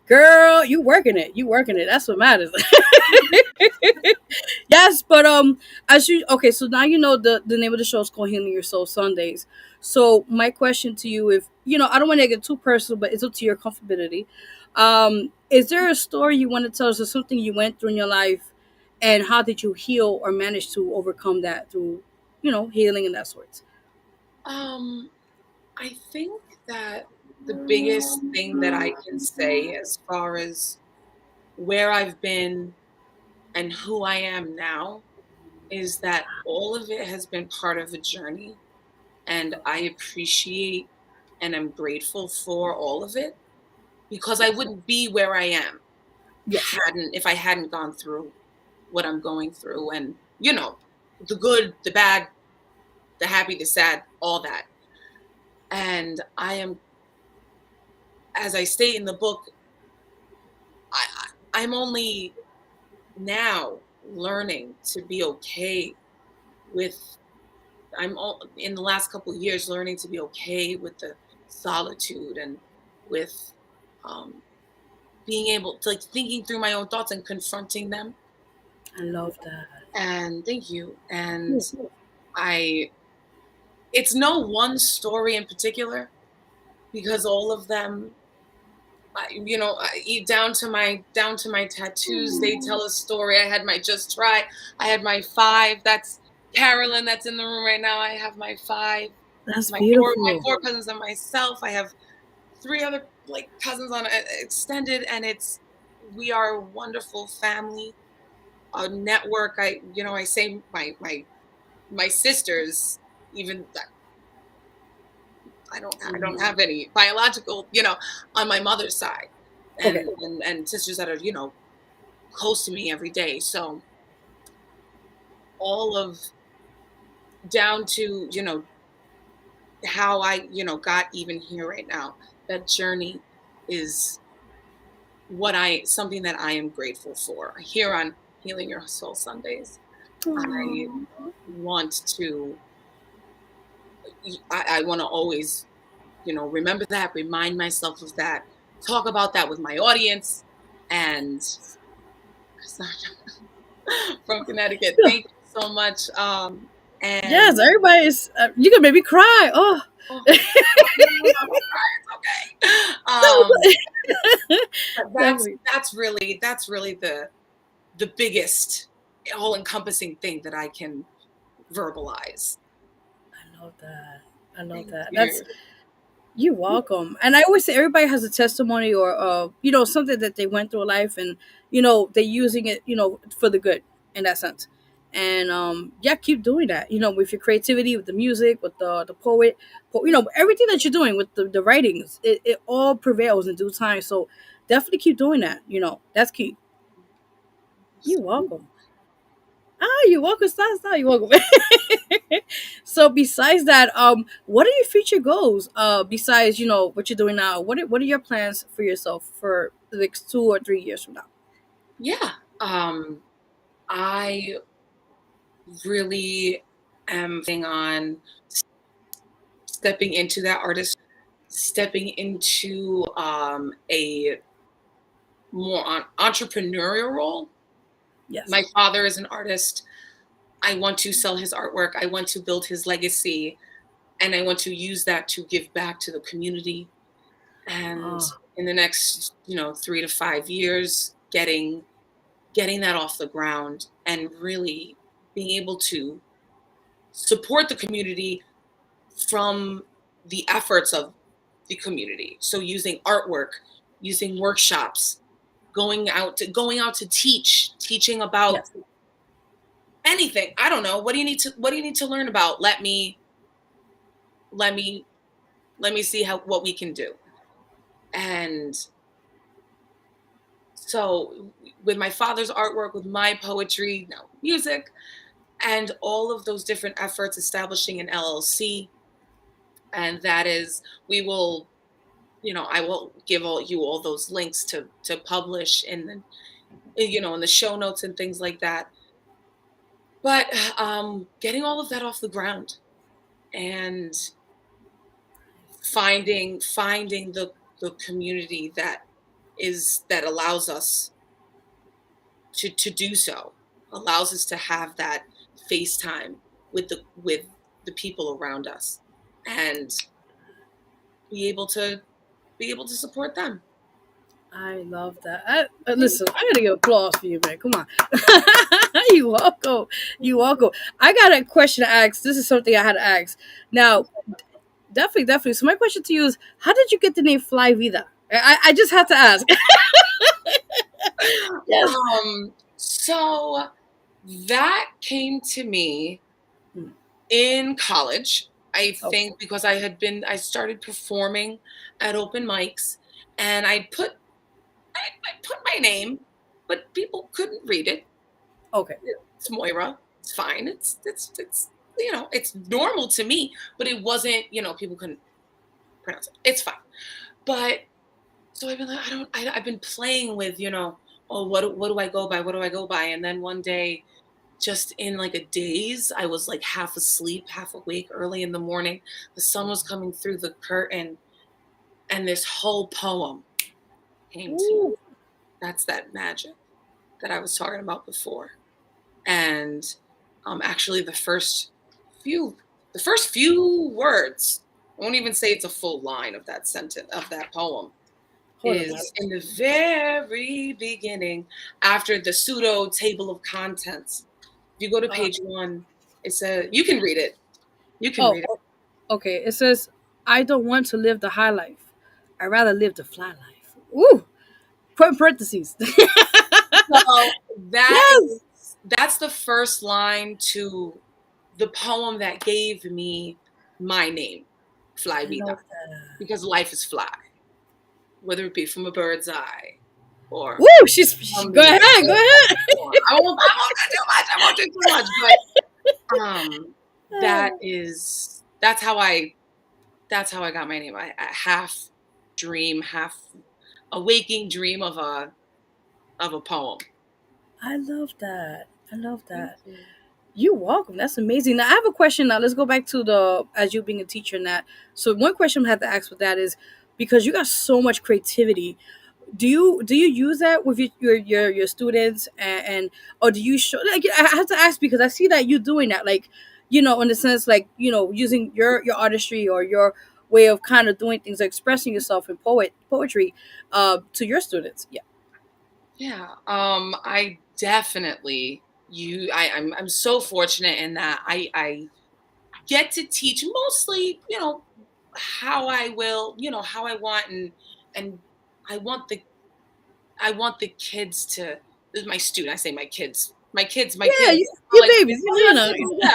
Girl, you working it. You working it. That's what matters. Yes, but as you okay, so now you know the name of the show is called Healing Your Soul Sundays. So my question to you, if you know, I don't want to get too personal, but it's up to your comfortability. Is there a story you want to tell us, or something you went through in your life, and how did you heal or manage to overcome that through, healing and that sort? Um, I think that the biggest thing that I can say as far as where I've been and who I am now is that all of it has been part of a journey, and I appreciate and I'm grateful for all of it, because I wouldn't be where I am Yes. hadn't if I hadn't gone through what I'm going through, and the good, the bad, the happy, the sad, all that. And I am, as I state in the book, I'm only now learning to be okay with in the last couple of years learning to be okay with the solitude, and with um, being able to, like, thinking through my own thoughts and confronting them. I love that. And thank you. And I it's no one story in particular, because all of them, down to my tattoos, they tell a story. I had my Just Try. I had my 5. That's Carolyn. That's in the room right now. I have my 5. That's My four beautiful. cousins and myself. I have 3 other, like, cousins on extended, and we are a wonderful family, a network. I say my sisters, even I don't have any biological, on my mother's side, Okay. and sisters that are, close to me every day. So all of down to, how I, got even here right now. That journey is something that I am grateful for. Here on Healing Your Soul Sundays, I Aw. want to, I want to always, remember that, remind myself of that, talk about that with my audience, and from Connecticut. Thank you so much. Yes, And everybody's. You can make me cry. Oh. oh, no, don't cry. It's okay. But Definitely. that's really the biggest all encompassing thing that I can verbalize. I love that. I love Thank that. That's you. You're welcome. And I always say everybody has a testimony or something that they went through in life, and they're using it, for the good in that sense. And yeah, keep doing that. With your creativity, with the music, with the poet, everything that you're doing with the writings, it all prevails in due time. So definitely keep doing that. That's key. You're welcome. Ah, you're welcome. Stop. You're welcome. So besides that, what are your future goals? Besides what you're doing now, what are your plans for yourself for the next 2 or 3 years from now? Yeah. I really am on stepping into that artist, stepping into a more entrepreneurial role. Yes. My father is an artist. I want to sell his artwork. I want to build his legacy, and I want to use that to give back to the community. And Oh, in the next, 3 to 5 years, getting that off the ground and really being able to support the community from the efforts of the community. So using artwork, using workshops, going out to teaching about yes. anything. I don't know. What do you need to learn about? Let me let me see how what we can do. And so with my father's artwork, with my poetry, music, and all of those different efforts, establishing an LLC, and that is, we will, I will give all those links to publish in the show notes and things like that. But getting all of that off the ground, and finding the community that allows us to do so, allows us to have that FaceTime with the people around us, and be able to support them. I love that. Listen, I gotta give applause for you, man. Come on. You welcome. You welcome. I got a question to ask. This is something I had to ask. Now, definitely. So my question to you is, how did you get the name Fly Vida? I just have to ask. Yes. So that came to me Hmm. in college. I Okay. think because I started performing at open mics, and I put my name, but people couldn't read it. Okay. It's Moira. It's fine. It's normal to me, but it wasn't. People couldn't pronounce it. It's fine. But so I've been like, I've been playing with, oh, what do I go by? What do I go by? And then one day, just in like a daze, I was like half asleep, half awake, early in the morning. The sun was coming through the curtain, and this whole poem came to me. Ooh. That's that magic that I was talking about before. And actually, few the first few words, I won't even say it's a full line of that sentence of that poem, Hold on. is in the very beginning, after the pseudo table of contents. If you go to Uh, page one, you can read it. You can oh, read it. okay. It says, I don't want to live the high life. I rather live the fly life. Ooh. Put in parentheses. So Yes. that's the first line to the poem that gave me my name, Fly I vida. love that. Because life is fly, whether it be from a bird's eye or Woo! from Go the ahead. Go ahead. I won't do too much, but that's how I got my name. I half dream, half a waking dream of a poem. I love that. I love Thank that. you. You're welcome. That's amazing. Now I have a question. Now let's go back to the as you being a teacher and that. So one question I have to ask with that is because you got so much creativity. Do you use that with your students and or do you show like I have to ask because I see that you doing that like in the sense like using your artistry or your way of kind of doing things like expressing yourself in poetry to your students. Yeah. Yeah. I definitely I'm so fortunate in that I get to teach mostly, how I will, how I want and I want the I want the kids to this is my student. I say my Yeah, kids are your like, babies, oh yeah, yeah,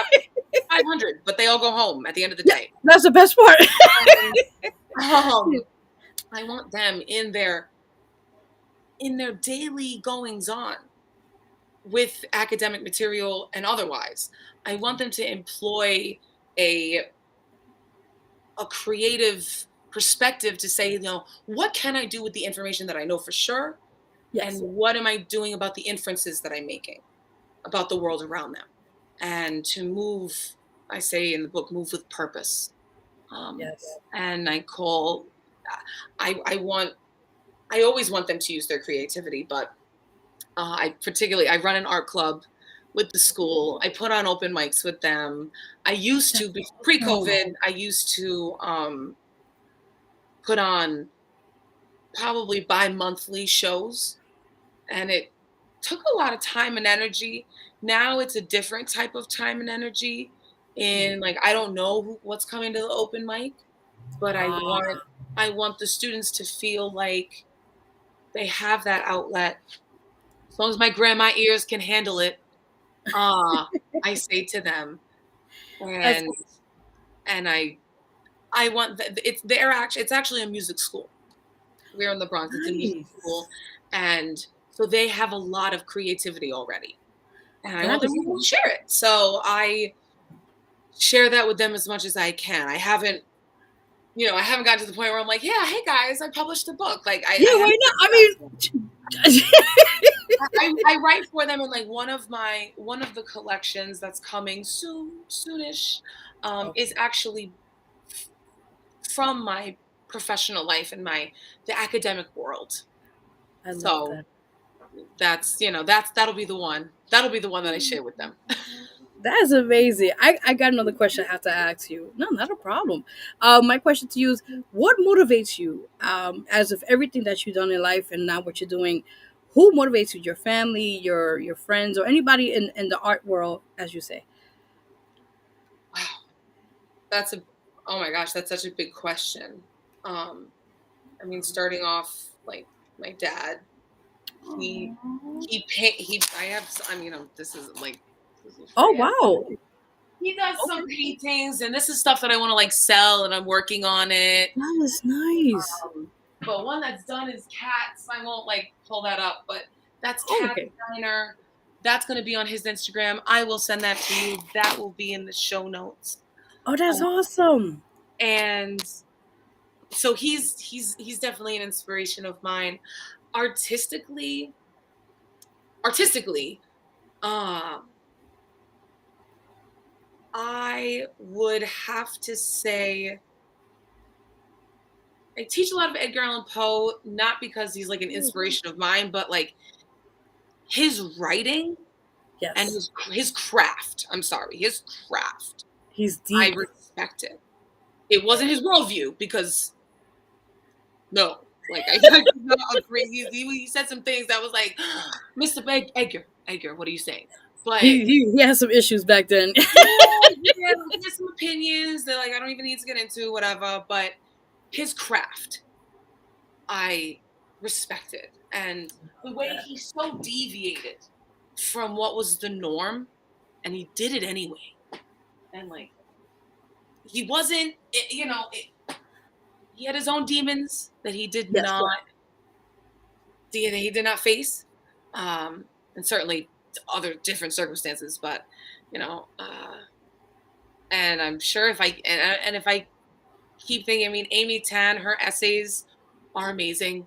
500, but they all go home at the end of the yeah, day. that's the best part. Um, I want them in their daily goings on with academic material and otherwise. I want them to employ a a creative perspective to say, what can I do with the information that I know for sure? And Yes, what am I doing about the inferences that I'm making about the world around them? And to move, I say in the book, move with purpose. Um, yes. and I want, I always want them to use their creativity, but I run an art club with the school. I put on open mics with them. I used to, That's awesome. pre-COVID, I used to put on probably bi-monthly shows, and it took a lot of time and energy. Now it's a different type of time and energy. In like I don't know what's coming to the open mic, but Ah, I want the students to feel like they have that outlet. As long as my grandma ears can handle it, uh, I say to them, that's and and I want it's actually a music school. We're in the Bronx. It's a music school, nice. and so they have a lot of creativity already, and I want That them is to be able to share it. So I share that with them as much as I can. I haven't gotten to the point where I'm like, yeah, hey guys, I published a book. Like yeah. I haven't Why not? gotten to that I point. mean, I write for them in like one of the collections that's coming soonish, okay, is actually from my professional life and the academic world. I love So that. that'll be the one that I share with them. That is amazing. I got another question I have to ask you. No, not a problem. My question to you is, what motivates you? As of everything that you've done in life and now what you're doing, who motivates you? Your family, your friends, or anybody in the art world, as you say. Wow, that's a oh my gosh, that's such a big question. Um, I mean, starting off like my dad, he Aw. he I have I mean, this is Oh pretty heavy. wow. He does some Okay, paintings, and this is stuff that I want to like sell, and I'm working on it. that is nice. But one that's done is cats. I won't like pull that up, but that's Oh, cat okay. designer. That's going to be on his Instagram. I will send that to you. That will be in the show notes. Oh, that's Um, awesome. and so he's definitely an inspiration of mine. Artistically, artistically, um, I would have to say I teach a lot of Edgar Allan Poe, not because he's like an inspiration of mine, but like his writing and Yes, his craft. I'm sorry, his craft. he's I deep. respect it. It Yeah. wasn't his worldview because no, like I do not agree. He said some things that was like, Edgar, what are you saying? But He has some issues back then. yeah, he has some opinions that like I don't even need to get into, whatever. But his craft, I respected, and the way he so deviated from what was the norm, and he did it anyway. And like he wasn't, he had his own demons that he did Yes, not yes. face, and certainly other different circumstances. But you know, and I'm sure if I keep thinking, I mean, Amy Tan, her essays are amazing.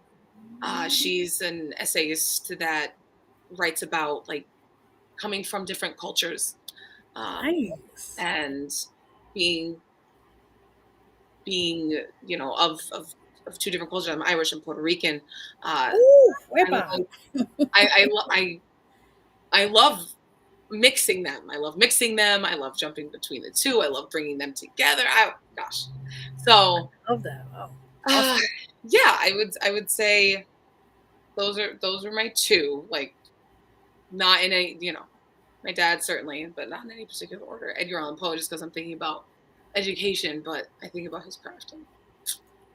She's an essayist that writes about like coming from different cultures, um, Nice. and being of two different cultures. I'm Irish and Puerto Rican. Ooh, I love wepa. I love mixing them. I love mixing them. I love jumping between the two. I love bringing them together. Gosh, so Love that. Wow. uh, Awesome. yeah, I would say those are my two. Like not in any my dad certainly, but not in any particular order. Edgar Allan Poe, just because I'm thinking about education, but I think about his craft.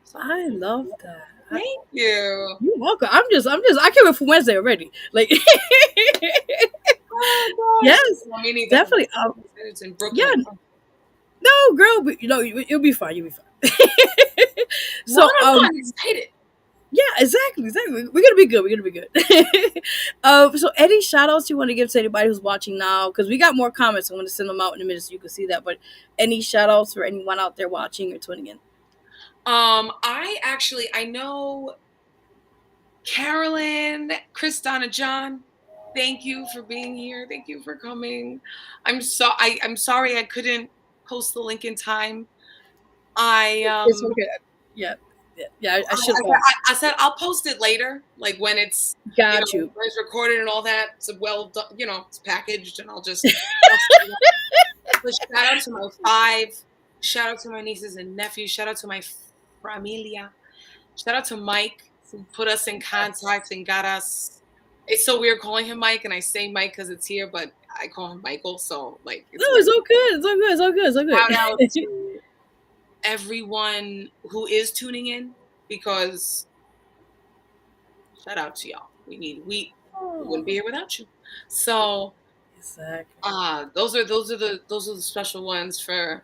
So I love that. thank you. You're welcome. I can't wait for Wednesday already. Like, Oh gosh. yes, Well, me neither. definitely. It's in Yeah, Brooklyn. no, girl, but, you'll be fine. You'll be fine. Well, so, I'm excited. yeah, exactly. We're gonna be good. We're gonna be good. So any shout outs you want to give to anybody who's watching now? Because we got more comments. I'm gonna send them out in a minute so you can see that. But any shout outs for anyone out there watching or tuning in? I know Carolyn, Chris, Donna, John. Thank you for being here. Thank you for coming. I'm sorry I couldn't post the link in time. I It's okay. Yeah, yeah. I should have. I said I'll post it later, like when it's Got you. when it's recorded and all that. It's well done, it's packaged, and but shout out to my five. Shout out to my nieces and nephews. Shout out to my familia. Shout out to Mike who put us in contact and got us. It's so weird calling him Mike, and I say Mike because it's here, but I call him Michael. So like, No, it's all good. It's all good. It's all good. It's all good. shout out to everyone who is tuning in, because shout out to y'all. We wouldn't be here without you. So Exactly. those are the special ones for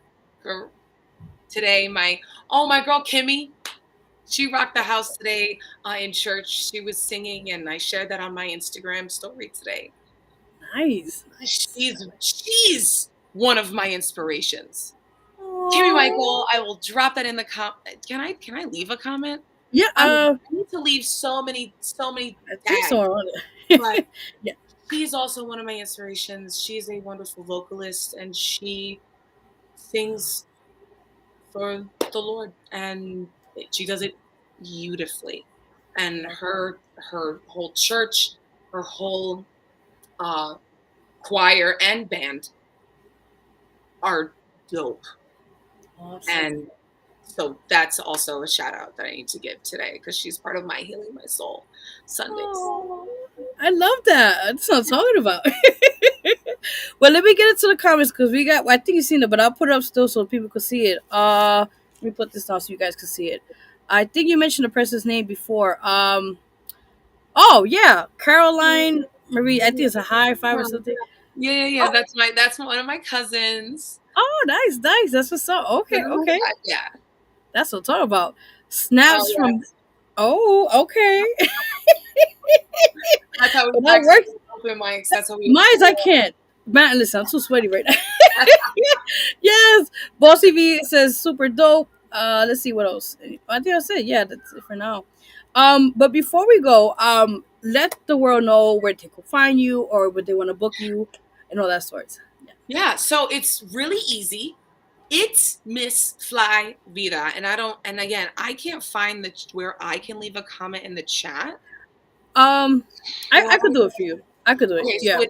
today. My girl Kimmy, she rocked the house today in church. She was singing, and I shared that on my Instagram story today. Nice. She's one of my inspirations. Aww. Kimmy Michael, I will drop that in the Can I leave a comment? Yeah. I need to leave so many I think tags, so on it. but Yeah. she's also one of my inspirations. She's a wonderful vocalist, and she sings for the Lord, and she does it beautifully. And her whole church, her whole choir and band are dope. Awesome. And so that's also a shout out that I need to give today, because she's part of my Healing My Soul Sundays. Aww. I love that. That's what I'm talking about. Well, let me get into the comments because we got. I think you've seen it, but I'll put it up still so people can see it. Let me put this down so you guys can see it. I think you mentioned the person's name before. Oh yeah, Caroline Marie. I think it's a high five or something. Yeah. Oh, That's one of my cousins. oh, nice. That's what's up. Okay. Yeah. That's what I'm talking about. Snaps Oh, from. Oh, okay. that's how we That works. open mics. That's how we. Mine's I can't. Man, listen, I'm too sweaty right now. Yes, Bossy V says super dope. Let's see what else. I think I said yeah. That's it for now. But before we go, let the world know where they can find you or where they want to book you and all that sorts. Yeah. So it's really easy. It's Miss Fly Vida, and again, I can't find where I can leave a comment in the chat. I could do it for you. I could do it. Okay, Yeah. So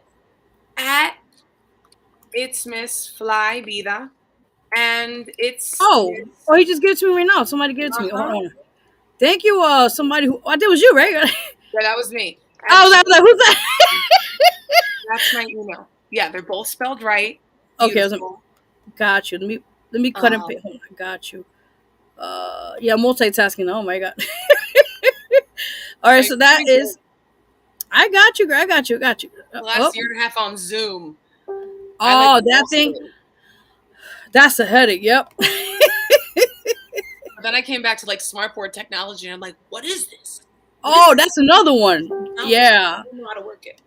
it's Miss Fly Vida, and it's he just gave it to me right now. Somebody gave it to me. Hold on. Thank you. Somebody who I think it was you, right? Yeah, that was me. I was like, who's that? That's my email. Yeah, they're both spelled right. Okay, got you. Let me cut and paste. Hold on, I got you. Yeah, multitasking. Oh my god. All right, so that is. I got you, girl. I got you. The last year and a half on Zoom. Oh, that thing. That's a headache. Yep. then I came back to like smartboard technology, and I'm like, what is this? Oh, that's another one. Technology? Yeah. I don't know how to work it.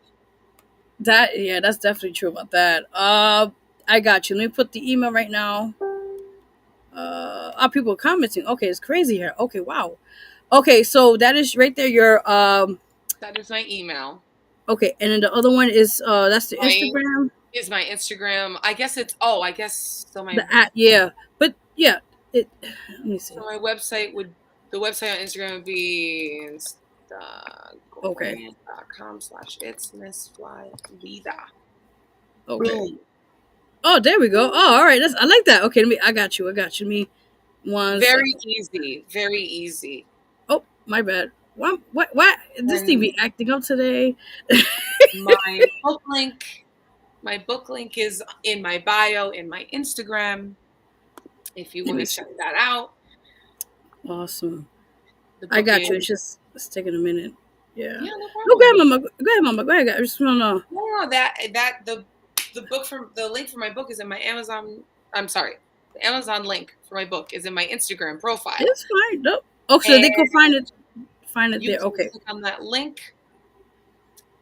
That's definitely true about that. I got you. Let me put the email right now. People are commenting. Okay, it's crazy here. Okay, wow. Okay, so that is right there. Your That is my email. okay, and then the other one is that's the My Instagram. is my Instagram. I guess it's oh, I guess so The at yeah, but yeah, it. Let me see. my website would the website on Instagram would be Okay. instagram.com/it's Miss Fly Vida. Okay. Boom. Oh, there we go. Oh, all right. I like that. Okay, let me. I got you. Let me one Very second. easy. Very easy. Oh, my bad. What? This thing And be acting up today. my book link, is in my bio in my Instagram. If you Let want me to see. check that out, Awesome. the I book got is you. It's taking a minute. Yeah. yeah, no No, go ahead, problem. mama. Go ahead, mama. Go ahead. I just want to know. No, the book from the link for my book is in my Amazon. I'm sorry, the Amazon link for my book is in my Instagram profile, It's fine. No. Oh, so and they could find it. Find it you there. can Okay. click on that link.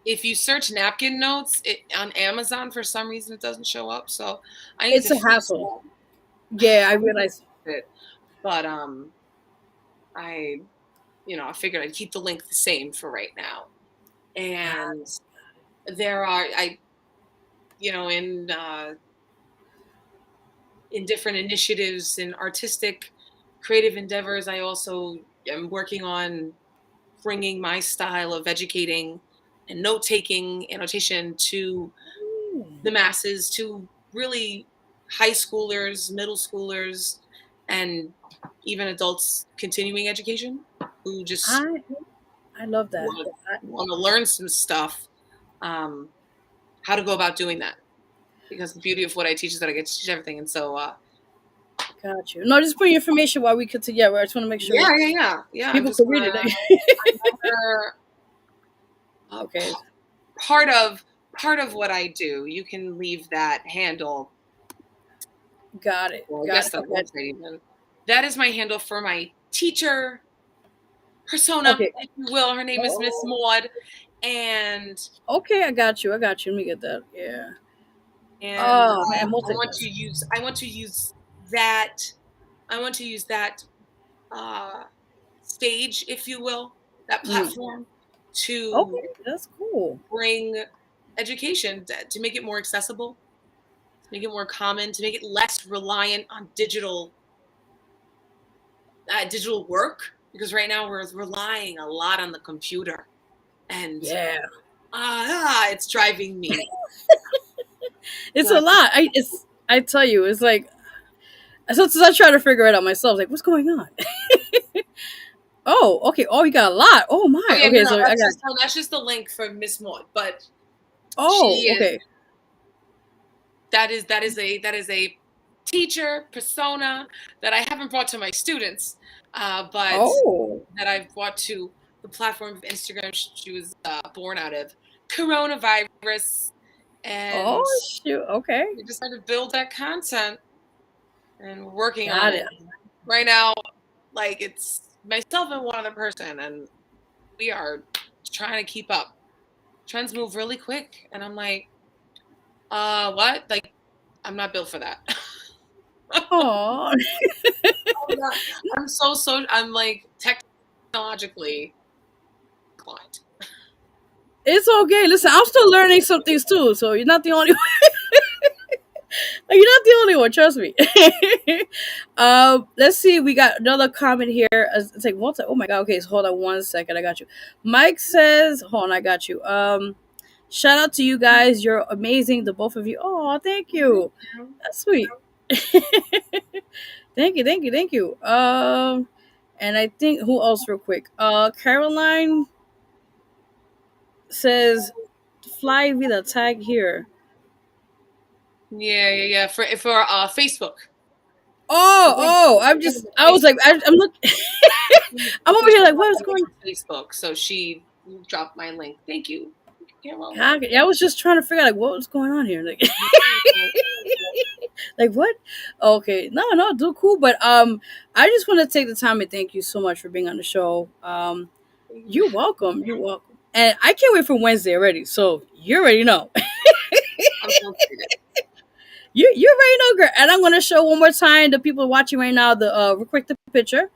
If you search napkin notes on Amazon, for some reason it doesn't show up. So I need It's to a fix hassle. that. Yeah, I realize. it. But I I figured I'd keep the link the same for right now. And there are I in different initiatives and artistic creative endeavors, I also am working on bringing my style of educating and note taking annotation to the masses, to really high schoolers, middle schoolers, and even adults continuing education who just I I love that. want I to learn some stuff, how to go about doing that. Because the beauty of what I teach is that I get to teach everything, and so got you. No, just put your information while we could together. I just want to make sure yeah. I'm people just could read gonna it. another Okay. part of what I do. You can leave that handle. Got it. Well, I Got guess it. that Okay. website even. That is my handle for my teacher persona, Okay. if you will. Her name is Miss Oh. Maud, and Okay, I got you. Let me get that. Yeah. and Oh man, multitask. I want to use that. I want to use that uh, stage, if you will, that Mm. platform to Okay, that's cool. bring education to make it more accessible, to make it more common, to make it less reliant on digital work. Because right now we're relying a lot on the computer, and Yeah. it's driving me It's a nuts. lot. I tell you, it's like sometimes I try to figure it out myself. Like, what's going on? Oh, okay. Oh, you got a lot. Oh Oh my. yeah, Okay, no, so I got. that's just the link for Miss Maud, but Oh, she is okay. that is a teacher persona that I haven't brought to my students, but Oh. that I've brought to the platform of Instagram. She was born out of coronavirus, Oh and shoot. Okay. we decided to build that content and working on Got it it. right now. Like it's myself and one other person, and we are trying to keep up. Trends move really quick, and I'm like, what? Like, I'm not built for that. Oh, I'm so I'm like technologically inclined. it's okay. Listen, I'm still learning some things too, so you're not the only one. You're not the only one. Trust me. Let's see. We got another comment here. It's like what? Oh my god. Okay, so hold on one second. I got you. Mike says, "Hold on, I got you." Shout out to you guys. You're amazing, the both of you. Oh, thank you. That's sweet. Thank you. And I think who else, real quick? Caroline says, "Fly with a tag here." Yeah. For Facebook. I was like, I'm looking. I'm over here like, what is going? Facebook, so she dropped my link. Thank you. You're welcome. Yeah, I was just trying to figure out like what was going on here. Like, like what? Okay, no, no, do cool. But I just want to take the time and thank you so much for being on the show. You're welcome. You're welcome. And I can't wait for Wednesday already. So you already know. I'm so excited. You already know, girl. And I'm gonna show one more time the people watching right now the real quick the picture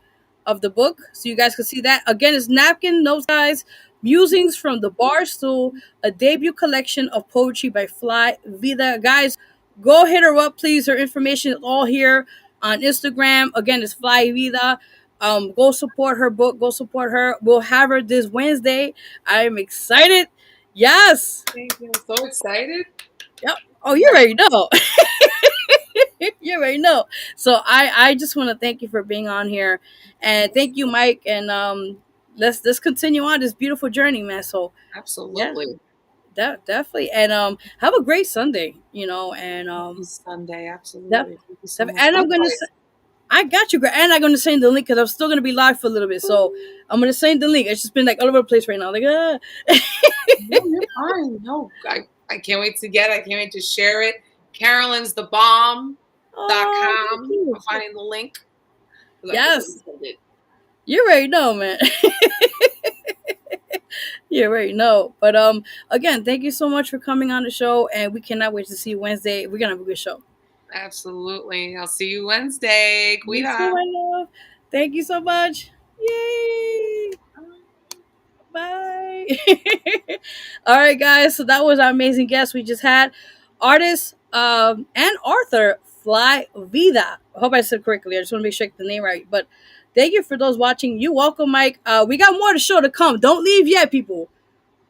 of the book so you guys can see that. Again, it's Napkin Notes, guys. Musings from the Bar Stool, a debut collection of poetry by Fly Vida. Guys, go hit her up, please. Her information is all here on Instagram. Again, it's Fly Vida. Go support her book. Go support her. We'll have her this Wednesday. I am excited. Yes. Thank you. I'm so excited. Yep. Oh, you already know. You already know. So I just want to thank you for being on here, and thank you, Mike. And let's continue on this beautiful journey, man. So yeah, Absolutely. definitely. And have a great Sunday. And Happy Sunday. def, Absolutely. Thank you so much. and Likewise. I got you, girl. And I'm gonna send the link because I'm still gonna be live for a little bit. So I'm gonna send the link. It's just been like all over the place right now. Like, No, you're fine. No, I can't wait to get it. I can't wait to share it. Carolyn's the bomb.com. oh, thank I'm you. finding the link. 'Cause I forgot to Yes, send it. you already know, man. You already know. But again, thank you so much for coming on the show, and we cannot wait to see you Wednesday. We're gonna have a good show. Absolutely. I'll see you Wednesday. You too, Cuida. my love. Thank you so much. Yay! Bye. All right, guys. So that was our amazing guest we just had, artist and author Fly Vida. I hope I said correctly. I just want to make sure I get the name right. But thank you for those watching. You welcome, Mike. We got more to show to come. Don't leave yet, people.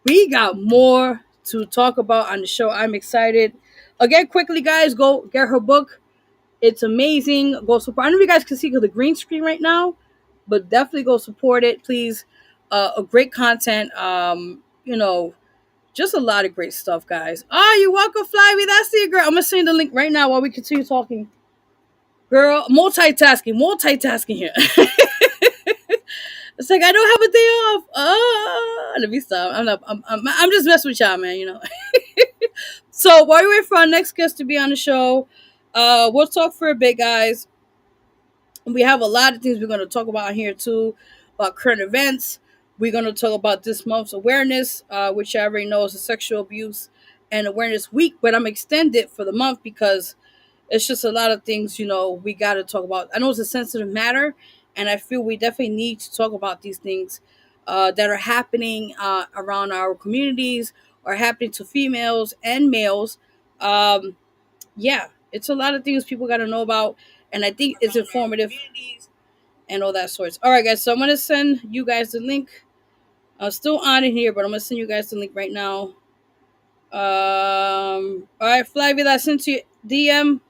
We got more to talk about on the show. I'm excited. Again, quickly, guys, go get her book. It's amazing. Go support. I don't know if you guys can see the green screen right now, but definitely go support it, please. A great content. Just a lot of great stuff, guys. Oh, you're welcome, Flyby. That's the girl. I'm gonna send the link right now while we continue talking. Girl, multitasking here. It's like I don't have a day off. Let me stop. I'm just messing with y'all, man. So while we wait for our next guest to be on the show, we'll talk for a bit, guys. We have a lot of things we're going to talk about here too, about current events. We're going to talk about this month's awareness, which I already know is a sexual abuse and awareness week, but I'm extended for the month because it's just a lot of things, we got to talk about. I know it's a sensitive matter, and I feel we definitely need to talk about these things that are happening around our communities or happening to females and males. Um, yeah, it's a lot of things people got to know about, and I think it's informative and all that sorts. All right, guys, so I'm going to send you guys the link. I'm still on it here, but I'm going to send you guys the link right now. All right, Flavia, I sent you DM.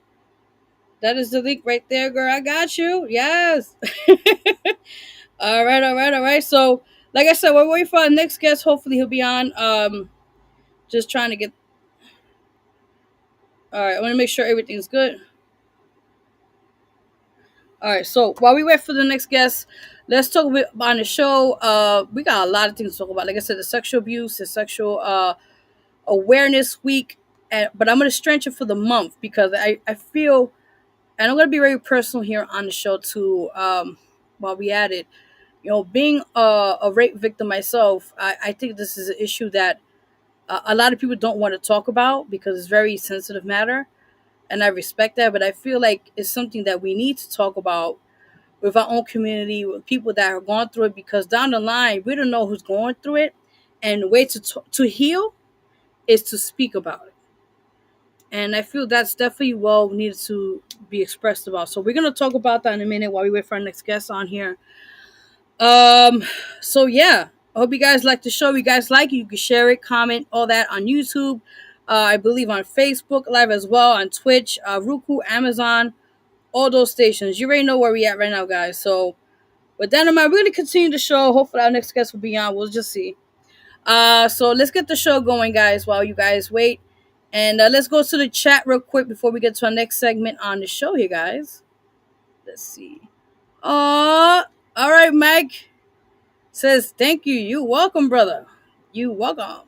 That is the link right there, girl. I got you. Yes. All right, all right, all right. So, like I said, we're waiting for our next guest. Hopefully, he'll be on. Just trying to get. All right, I want to make sure everything's good. All right, so while we wait for the next guest, let's talk a bit on the show. We got a lot of things to talk about. Like I said, the sexual abuse, the sexual awareness week, but I'm going to stretch it for the month because I feel, and I'm going to be very personal here on the show too. While we at it, being a rape victim myself, I think this is an issue that a lot of people don't want to talk about because it's a very sensitive matter, and I respect that. But I feel like it's something that we need to talk about with our own community, with people that have gone through it, because down the line we don't know who's going through it, and the way to heal is to speak about it. And I feel that's definitely well needed to be expressed about. So we're gonna talk about that in a minute while we wait for our next guest on here. Um, so yeah, I hope you guys like the show. If you guys like it, you can share it, comment, all that on YouTube. I believe on Facebook Live as well, on Twitch, Roku, Amazon, all those stations. You already know where we at right now, guys. So with that in mind, we're gonna continue the show. Hopefully our next guest will be on. We'll just see. So let's get the show going, guys, while you guys wait. And let's go to the chat real quick before we get to our next segment on the show here, guys. Let's see. All right, Mike says, thank you. You welcome, brother. You welcome.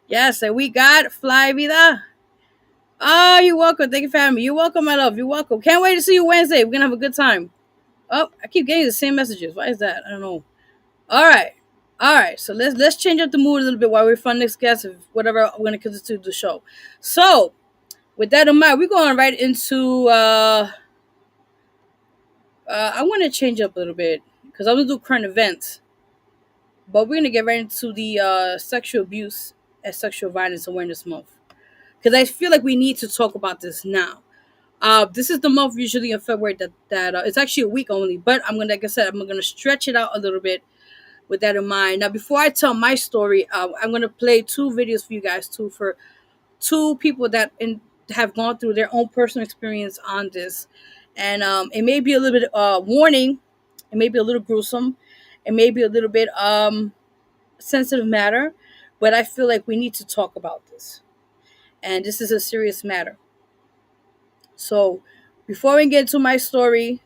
Yes, and we got Fly Vida. Oh, you're welcome. Thank you for having me. You're welcome, my love. You're welcome. Can't wait to see you Wednesday. We're gonna have a good time. Oh, I keep getting the same messages. Why is that? I don't know. All right. All right. So let's change up the mood a little bit while we're fun next guest of whatever we're gonna continue the show. So with that in mind, we're going right into I wanna change up a little bit because I'm gonna do current events. But we're gonna get right into the sexual abuse and sexual violence awareness month. Because I feel like we need to talk about this now. This is the month usually in February that it's actually a week only, but I'm gonna, like I said, I'm gonna stretch it out a little bit with that in mind. Now, before I tell my story, I'm gonna play two videos for you guys too, for two people that have gone through their own personal experience on this, and it may be a little bit warning, it may be a little gruesome, it may be a little bit sensitive matter, but I feel like we need to talk about this, and this is a serious matter. So, before we get to my story,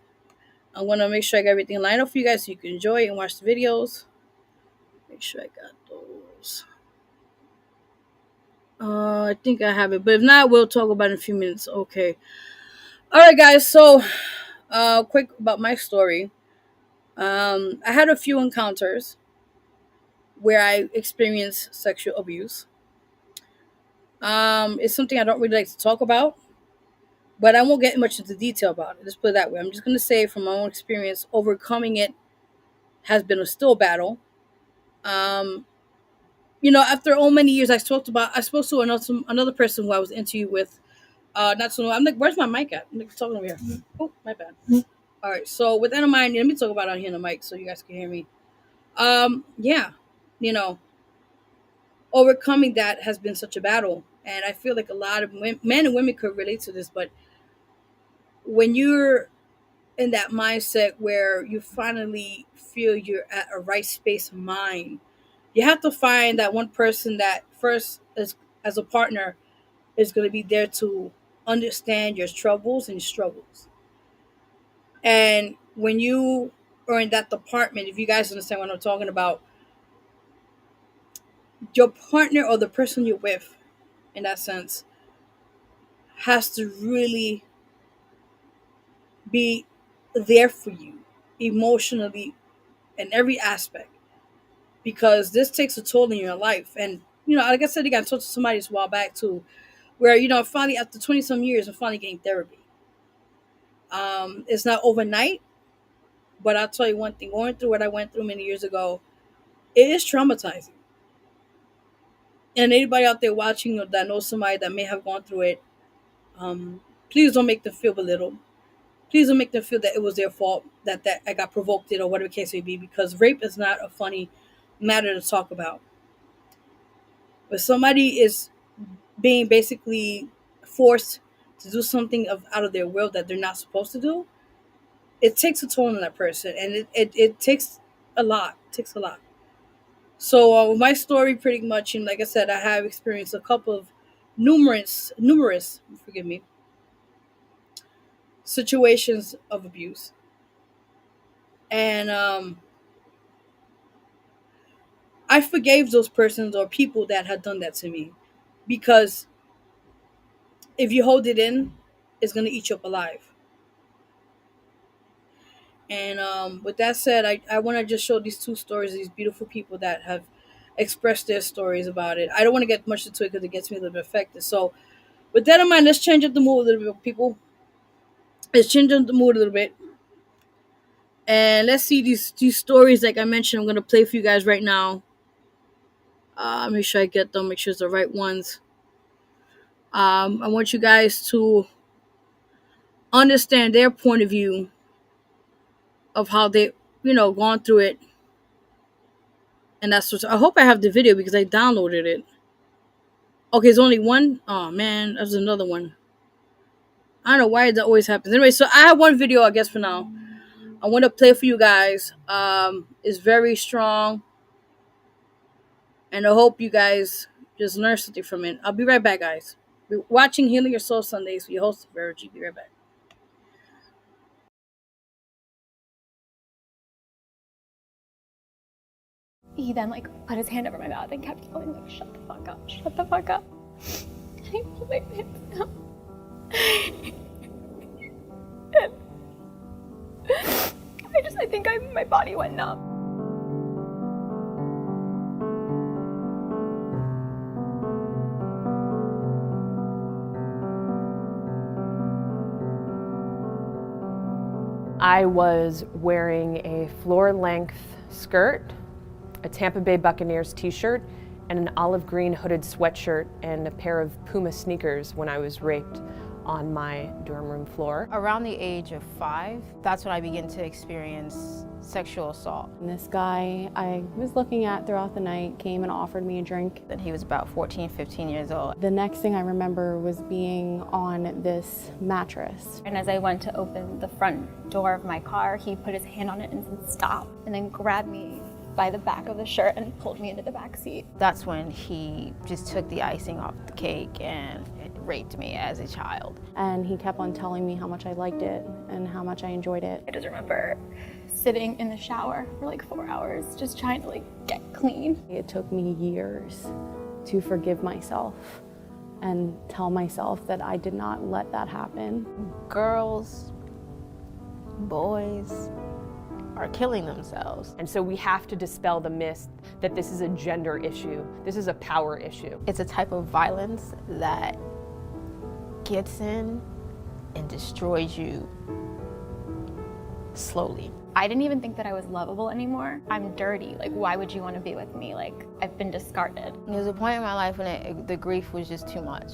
I'm gonna make sure I got everything lined up for you guys so you can enjoy it and watch the videos. Make sure I got those. I think I have it, but if not, we'll talk about it in a few minutes. Okay. All right, guys. So, quick about my story. I had a few encounters where I experienced sexual abuse. It's something I don't really like to talk about, but I won't get much into detail about it. Let's put it that way. I'm just gonna say from my own experience, overcoming it has been a still battle. Um, after all many years, I spoke to another person who I was interviewed with. Not so long. I'm like, where's my mic at? I'm like, talking over here. Oh, my bad. All right. So with that in mind, let me talk about it on here on the mic so you guys can hear me. Yeah, you know, overcoming that has been such a battle, and I feel like a lot of men and women could relate to this. But when you're in that mindset where you finally feel you're at a right space of mind, you have to find that one person that first is as a partner is going to be there to understand your troubles and struggles. And when you are in that department, if you guys understand what I'm talking about, your partner or the person you're with, in that sense, has to really be there for you emotionally in every aspect, because this takes a toll in your life. And like I said, I talked to somebody this a while back too, where finally after 20 some years, I'm finally getting therapy. It's not overnight, but I'll tell you one thing: going through what I went through many years ago, it is traumatizing. And anybody out there watching that knows somebody that may have gone through it, please don't make them feel belittled. Please don't make them feel that it was their fault, that I got provoked it or whatever the case may be, because rape is not a funny matter to talk about. But somebody is being basically forced to do something out of their will that they're not supposed to do, it takes a toll on that person, and it takes a lot. It takes a lot. So my story, pretty much, and like I said, I have experienced a couple of numerous, forgive me, situations of abuse, and I forgave those persons or people that had done that to me, because if you hold it in, it's gonna eat you up alive. And with that said, I want to just show these two stories, these beautiful people that have expressed their stories about it. I don't want to get much into it because it gets me a little bit affected. So, with that in mind, let's change up the mood a little bit, people. Let's change up the mood a little bit. And let's see these stories, like I mentioned, I'm going to play for you guys right now. Make sure I get them, make sure it's the right ones. I want you guys to understand their point of view of how they, gone through it. And that's what I hope I have the video because I downloaded it. Okay, it's only one. Oh man, there's another one. I don't know why that always happens. Anyway, so I have one video, I guess, for now. I want to play for you guys. It's very strong, and I hope you guys just learn something from it. I'll be right back, guys. We're watching Healing Your Soul Sundays with your host, Vero. Be right back. He then like put his hand over my mouth and kept yelling like, shut the fuck up, shut the fuck up. And he pulled my pants down. I think my body went numb. I was wearing a floor-length skirt, a Tampa Bay Buccaneers t-shirt, and an olive green hooded sweatshirt and a pair of Puma sneakers when I was raped on my dorm room floor. Around the age of 5, that's when I began to experience sexual assault. And this guy I was looking at throughout the night came and offered me a drink. And he was about 14, 15 years old. The next thing I remember was being on this mattress. And as I went to open the front door of my car, he put his hand on it and said, stop, and then grabbed me by the back of the shirt and pulled me into the back seat. That's when he just took the icing off the cake and raped me as a child. And he kept on telling me how much I liked it and how much I enjoyed it. I just remember sitting in the shower for like 4 hours, just trying to like get clean. It took me years to forgive myself and tell myself that I did not let that happen. Girls, boys are killing themselves. And so we have to dispel the myth that this is a gender issue. This is a power issue. It's a type of violence that gets in and destroys you slowly. I didn't even think that I was lovable anymore. I'm dirty. Like, why would you want to be with me? Like, I've been discarded. There was a point in my life when the grief was just too much.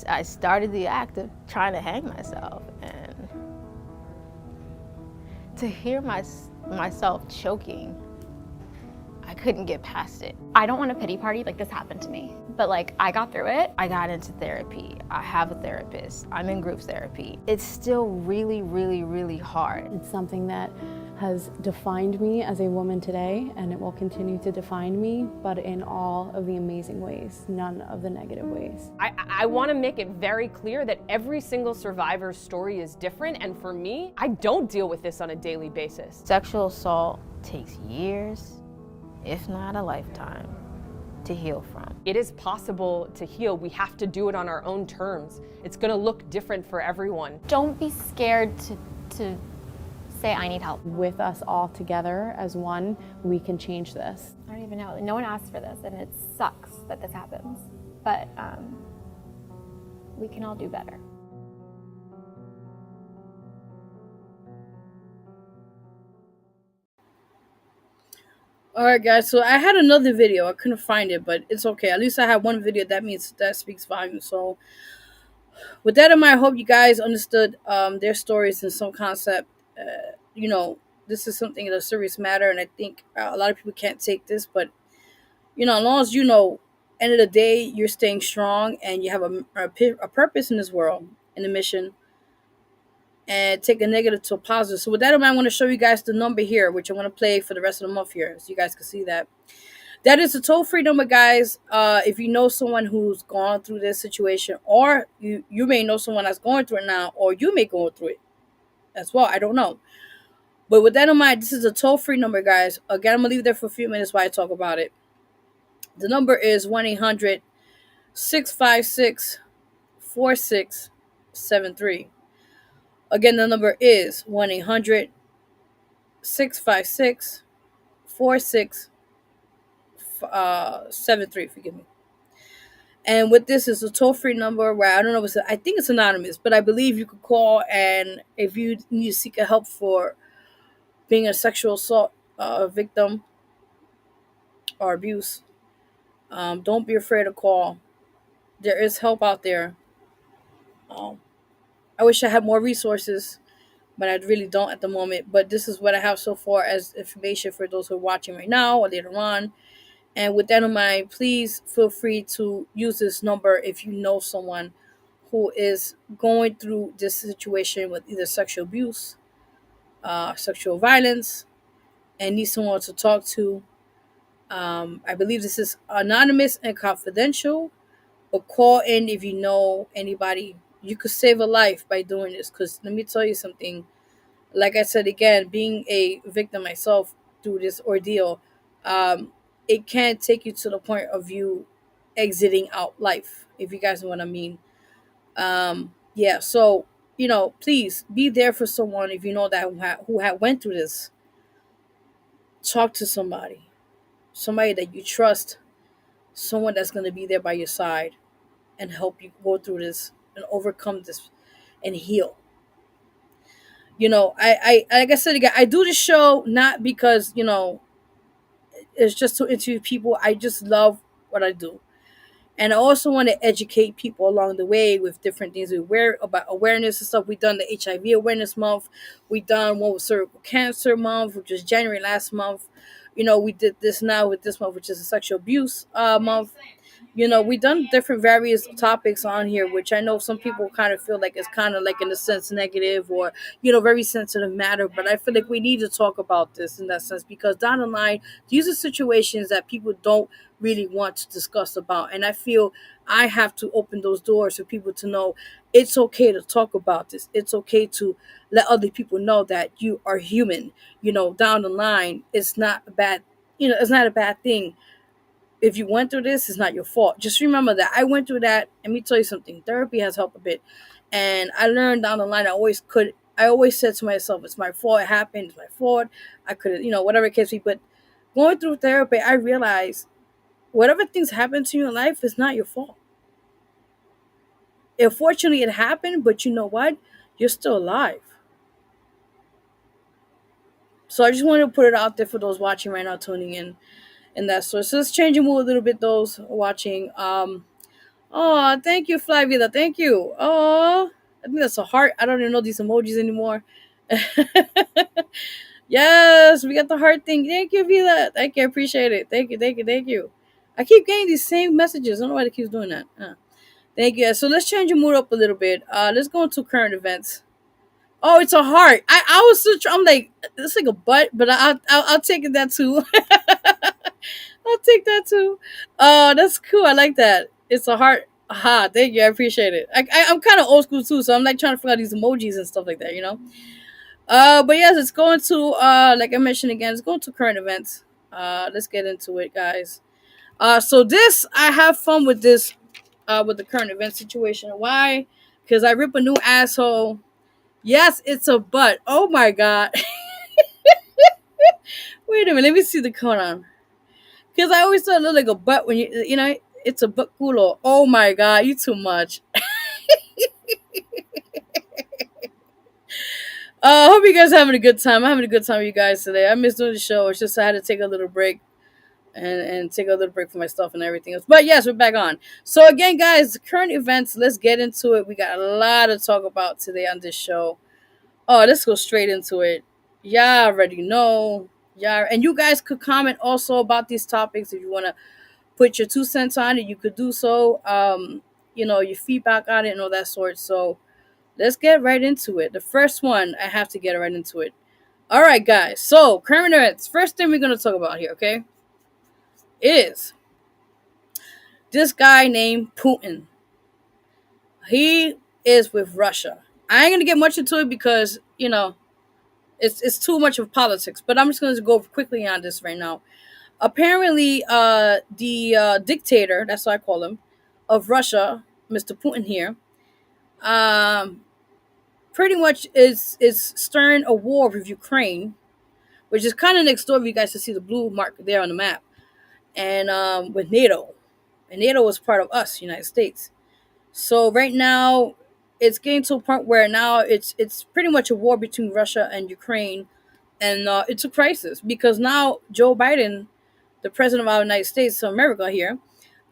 I started the act of trying to hang myself, and to hear myself choking, I couldn't get past it. I don't want a pity party, like this happened to me, but like I got through it. I got into therapy. I have a therapist. I'm in group therapy. It's still really, really, really hard. It's something that has defined me as a woman today, and it will continue to define me, but in all of the amazing ways, none of the negative ways. I want to make it very clear that every single survivor's story is different, and for me, I don't deal with this on a daily basis. Sexual assault takes years, if not a lifetime, to heal from. It is possible to heal. We have to do it on our own terms. It's going to look different for everyone. Don't be scared to say I need help. With us all together as one, we can change this. I don't even know. No one asked for this, and it sucks that this happens. But we can all do better. All right, guys. So I had another video. I couldn't find it, but it's okay. At least I had one video. That means that speaks volumes. So with that in mind, I hope you guys understood their stories in some concept. This is something of a serious matter, and I think a lot of people can't take this, but as long as end of the day, you're staying strong and you have a purpose in this world and a mission, and take a negative to a positive. So with that in mind, I want to show you guys the number here, which I'm going to play for the rest of the month here, so you guys can see that. That is a toll-free number, guys. If you know someone who's gone through this situation, or you may know someone that's going through it now, or you may go through it as well. I don't know. But with that in mind, this is a toll-free number, guys. Again, I'm going to leave it there for a few minutes while I talk about it. The number is 1-800-656-4673. Again, the number is 1-800-656-4673. Forgive me. And with this is a toll-free number where I don't know, I think it's anonymous, but I believe you could call, and if you need to seek help for being a sexual assault victim or abuse, don't be afraid to call. There is help out there. I wish I had more resources, but I really don't at the moment. But this is what I have so far as information for those who are watching right now or later on. And with that in mind, please feel free to use this number if you know someone who is going through this situation with either sexual abuse, sexual violence, and needs someone to talk to. I believe this is anonymous and confidential, but call in if you know anybody. You could save a life by doing this, because let me tell you something. Like I said again, being a victim myself through this ordeal, it can take you to the point of you exiting out life, if you guys know what I mean. Yeah, so please be there for someone if you know that who had went through this. Talk to somebody that you trust, someone that's going to be there by your side and help you go through this and overcome this and heal. I like I said again, I do this show not because it's just to interview people. I just love what I do. And I also want to educate people along the way with different things we wear about awareness and stuff. We done the HIV awareness month. We done one with cervical cancer month, which was January last month. We did this now with this month, which is a sexual abuse month. We done different various topics on here, which I know some people kind of feel like it's kind of like in a sense negative or, very sensitive matter. But I feel like we need to talk about this in that sense because down the line, these are situations that people don't really want to discuss about. And I feel I have to open those doors for people to know it's okay to talk about this. It's okay to let other people know that you are human. Down the line, it's not a bad, it's not a bad thing. If you went through this, it's not your fault. Just remember that I went through that. Let me tell you something. Therapy has helped a bit. And I learned down the line, I always said to myself, it's my fault. It happened. It's my fault. I could have, whatever it can be. But going through therapy, I realized whatever things happen to you in life is not your fault. Unfortunately, it happened, but you know what? You're still alive. So I just wanted to put it out there for those watching right now, tuning in, and that sort. So let's change the mood a little bit. Those watching. Oh, thank you, Vida. Thank you. Oh, I think that's a heart. I don't even know these emojis anymore. Yes, we got the heart thing. Thank you, Vida. Thank you. I appreciate it. Thank you. Thank you. Thank you. I keep getting these same messages. I don't know why it keeps doing that. Thank you. So let's change your mood up a little bit. Let's go into current events. Oh, it's a heart. I was so I'm like it's like a butt, but I'll take it that too. I'll take that too. Oh, that's cool. I like that. It's a heart. Aha, thank you. I appreciate it. I'm kind of old school too, so I'm like trying to figure out these emojis and stuff like that. But yes, it's going to like I mentioned again, it's going to current events. Let's get into it, guys. So this I have fun with this with the current event situation. Why? Because I rip a new asshole. Yes, it's a butt. Oh my god. Wait a minute, let me see the code on. Because I always thought it looked like a butt when it's a butt culo. Oh my god, you too much. I hope you guys are having a good time. I'm having a good time with you guys today. I missed doing the show. It's just I had to take a little break and take a little break for my stuff and everything else. But yes, we're back on. So again, guys, current events, let's get into it. We got a lot to talk about today on this show. Oh, let's go straight into it. Y'all already know. Yeah, and you guys could comment also about these topics if you want to put your 2 cents on it. You could do so. Your feedback on it and all that sort. So let's get right into it. The first one, I have to get right into it. All right, guys. So current events. First thing we're gonna talk about here, okay, is this guy named Putin. He is with Russia. I ain't gonna get much into it because it's too much of politics. But I'm just gonna go quickly on this right now. Apparently, the dictator, that's what I call him, of Russia, Mr. Putin here, pretty much is stirring a war with Ukraine, which is kind of next door. If you guys can see the blue mark there on the map, and with NATO, and NATO is part of us, United States. So right now, it's getting to a point where now it's pretty much a war between Russia and Ukraine, and it's a crisis because now Joe Biden, the president of our United States of America here,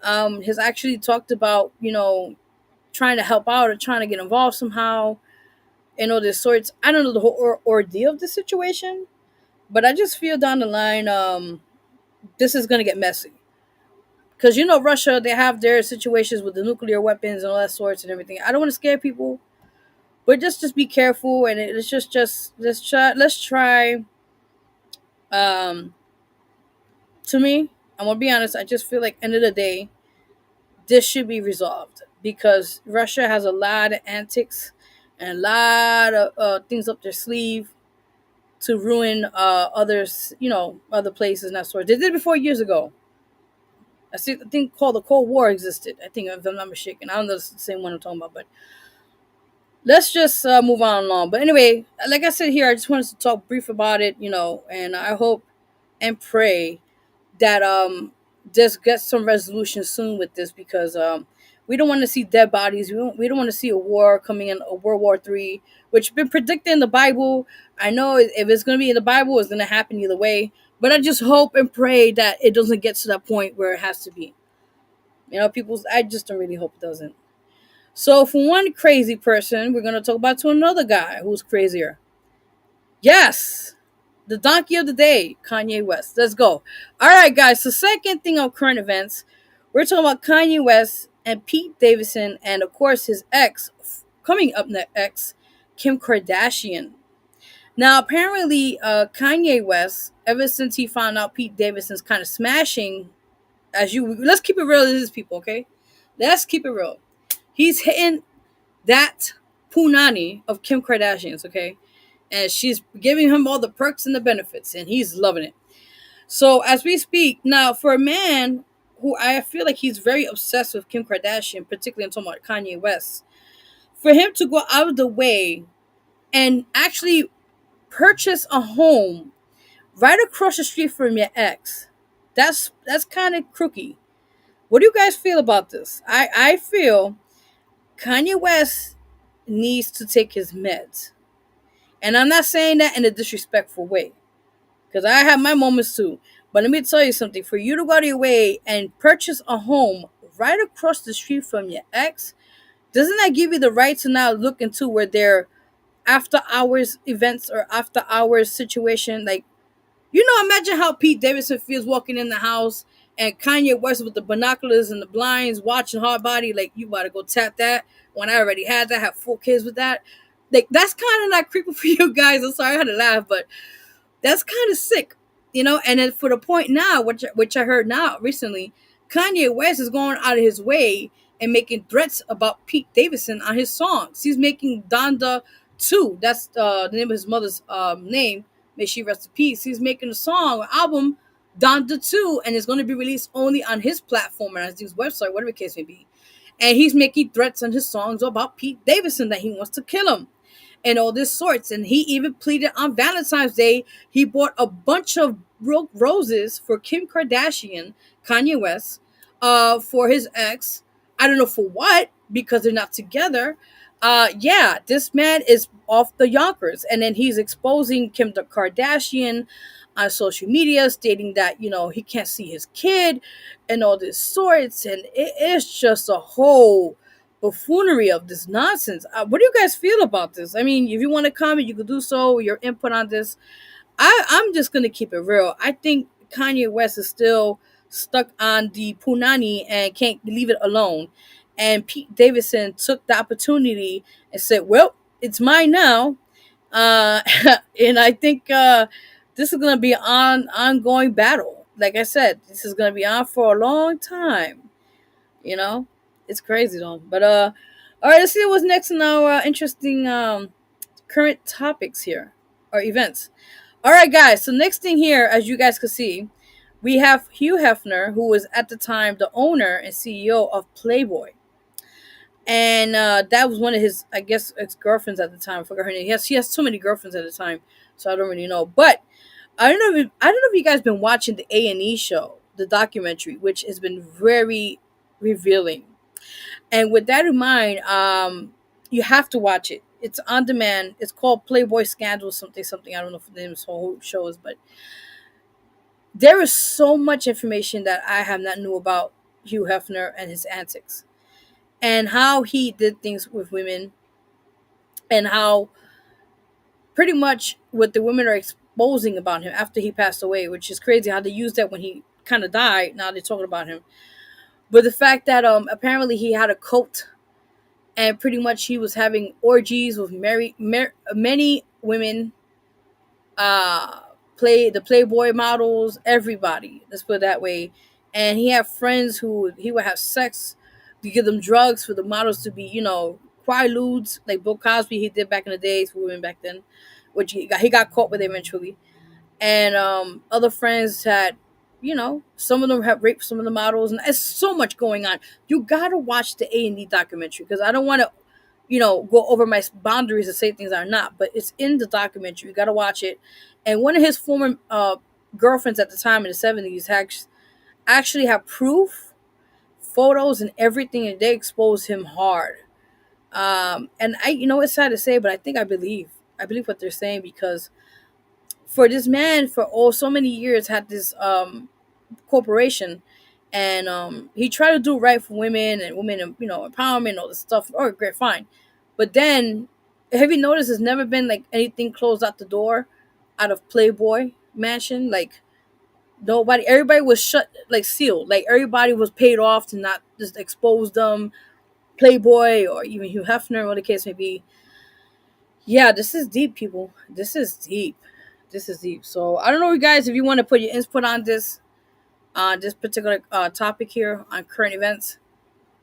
has actually talked about trying to help out or trying to get involved somehow and all this sorts. I don't know the whole ordeal of the situation, but I just feel down the line this is gonna get messy because Russia, they have their situations with the nuclear weapons and all that sorts and everything. I don't want to scare people, but just be careful and it's just let's try. Um, to me, I'm gonna be honest. I just feel like end of the day, this should be resolved because Russia has a lot of antics and a lot of things up their sleeve to ruin others, other places and that sort. They did it before years ago. I see a thing called the Cold War existed. I think, if I'm not mistaken. I don't know if it's the same one I'm talking about, but let's just move on along. But anyway, like I said here, I just wanted to talk brief about it, and I hope and pray that just get some resolution soon with this, because we don't want to see dead bodies. We don't want to see a war coming in, a World War III, which has been predicted in the Bible. I know if it's going to be in the Bible, it's going to happen either way. But I just hope and pray that it doesn't get to that point where it has to be. I just don't really hope it doesn't. So, from one crazy person, we're going to talk about to another guy who's crazier. Yes, the donkey of the day, Kanye West. Let's go. All right, guys. So, second thing on current events, we're talking about Kanye West and Pete Davidson, and of course his ex, coming up next, Kim Kardashian. Now, apparently, Kanye West, ever since he found out Pete Davidson's kind of smashing, let's keep it real to these people, okay? Let's keep it real. He's hitting that punani of Kim Kardashian's, okay? And she's giving him all the perks and the benefits, and he's loving it. So as we speak now, for a man who I feel like he's very obsessed with Kim Kardashian, particularly in talking about Kanye West, for him to go out of the way and actually purchase a home right across the street from your ex, that's kind of crooky. What do you guys feel about this? I feel Kanye West needs to take his meds. And I'm not saying that in a disrespectful way, because I have my moments too. But let me tell you something. For you to go out of your way and purchase a home right across the street from your ex, doesn't that give you the right to now look into where their after hours events or after hours situation? Like, imagine how Pete Davidson feels walking in the house and Kanye West with the binoculars and the blinds watching Hard Body. Like, you gotta go tap that when I already had that, have 4 kids with that. Like, that's kind of not creepy for you guys. I'm sorry I had to laugh, but that's kind of sick, And then for the point now, which I heard now recently, Kanye West is going out of his way and making threats about Pete Davidson on his songs. He's making Donda 2. That's the name of his mother's name. May she rest in peace. He's making a song, an album, Donda 2, and it's going to be released only on his platform and on his website, whatever the case may be. And he's making threats on his songs about Pete Davidson that he wants to kill him and all this sorts. And he even pleaded on Valentine's Day. He bought a bunch of roses for Kim Kardashian, Kanye West, for his ex. I don't know for what, because they're not together. Yeah, this man is off the Yonkers. And then he's exposing Kim Kardashian on social media, stating that, he can't see his kid and all this sorts. And it is just a whole buffoonery of this nonsense. What do you guys feel about this? I mean, if you want to comment, you could do so. Your input on this. I'm just going to keep it real. I think Kanye West is still stuck on the punani and can't leave it alone. And Pete Davidson took the opportunity and said, well, it's mine now. And I think this is going to be an ongoing battle. Like I said, this is going to be on for a long time. It's crazy though. But all right, let's see what's next in our interesting current topics here or events. All right, guys. So next thing here, as you guys can see, we have Hugh Hefner, who was at the time the owner and CEO of Playboy. And that was one of his, I guess, ex-girlfriends at the time. I forgot her name. He has so many girlfriends at the time, so I don't really know. But I don't know if you guys been watching the A&E show, the documentary, which has been very revealing. And with that in mind, you have to watch it. It's on demand. It's called Playboy Scandal something. I don't know if the name of the whole show is, but there is so much information that I have not knew about Hugh Hefner and his antics, and how he did things with women, and how pretty much what the women are exposing about him after he passed away, which is crazy how they used that when he kind of died. Now they're talking about him. But the fact that apparently he had a cult, and pretty much he was having orgies with many women, the Playboy models, everybody. Let's put it that way. And he had friends who he would have sex to give them drugs for the models to be, quaaludes, like Bill Cosby he did back in the days for women back then, which he got caught with eventually. And other friends had some of them have raped some of the models, and there's so much going on. You gotta watch the A&E documentary, because I don't want to, go over my boundaries and say things that are not. But it's in the documentary. You gotta watch it. And one of his former girlfriends at the time in the 70s actually have proof, photos, and everything, and they expose him hard. And it's sad to say, but I believe what they're saying, because for this man, for so many years, had this corporation, and he tried to do right for women and empowerment and all this stuff. All right, great, fine. But then, have you noticed there's never been like anything closed out the door out of Playboy Mansion? Like, nobody, everybody was shut, like sealed, like everybody was paid off to not just expose them. Playboy or even Hugh Hefner, what the case may be. Yeah, this is deep, people. This is deep. This is deep. So I don't know, you guys, if you want to put your input on this particular topic here on current events.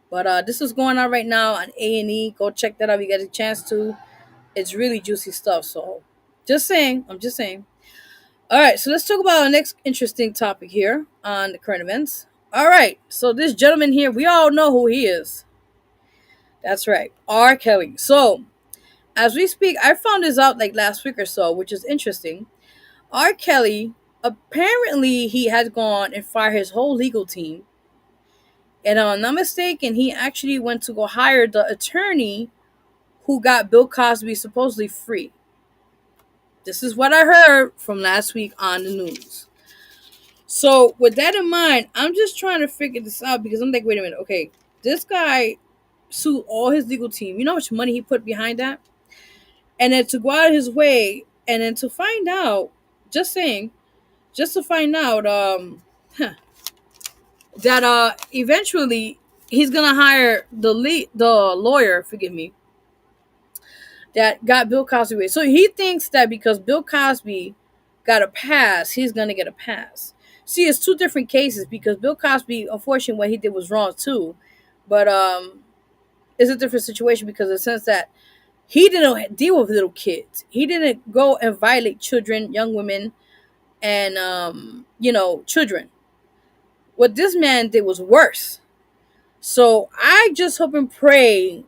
But this is going on right now on A&E. Go check that out if you get a chance to. It's really juicy stuff. So just saying. I'm just saying. All right, so let's talk about our next interesting topic here on the current events. All right, so this gentleman here, we all know who he is. That's right, R. Kelly. So as we speak, I found this out like last week or so, which is interesting. R. Kelly, apparently he had gone and fired his whole legal team. And if I'm not mistaken, he actually went to go hire the attorney who got Bill Cosby supposedly free. This is what I heard from last week on the news. So with that in mind, I'm just trying to figure this out, because I'm like, wait a minute. Okay, this guy sued all his legal team. You know how much money he put behind that? And then to go out of his way, and then to find out, just to find out that eventually he's gonna hire the lawyer, forgive me, that got Bill Cosby away. So he thinks that because Bill Cosby got a pass, he's gonna get a pass. See, it's two different cases, because Bill Cosby, unfortunately, what he did was wrong too, but it's a different situation, because in the sense that he didn't deal with little kids. He didn't go and violate children, young women, and children. What this man did was worse. So I just hope and pray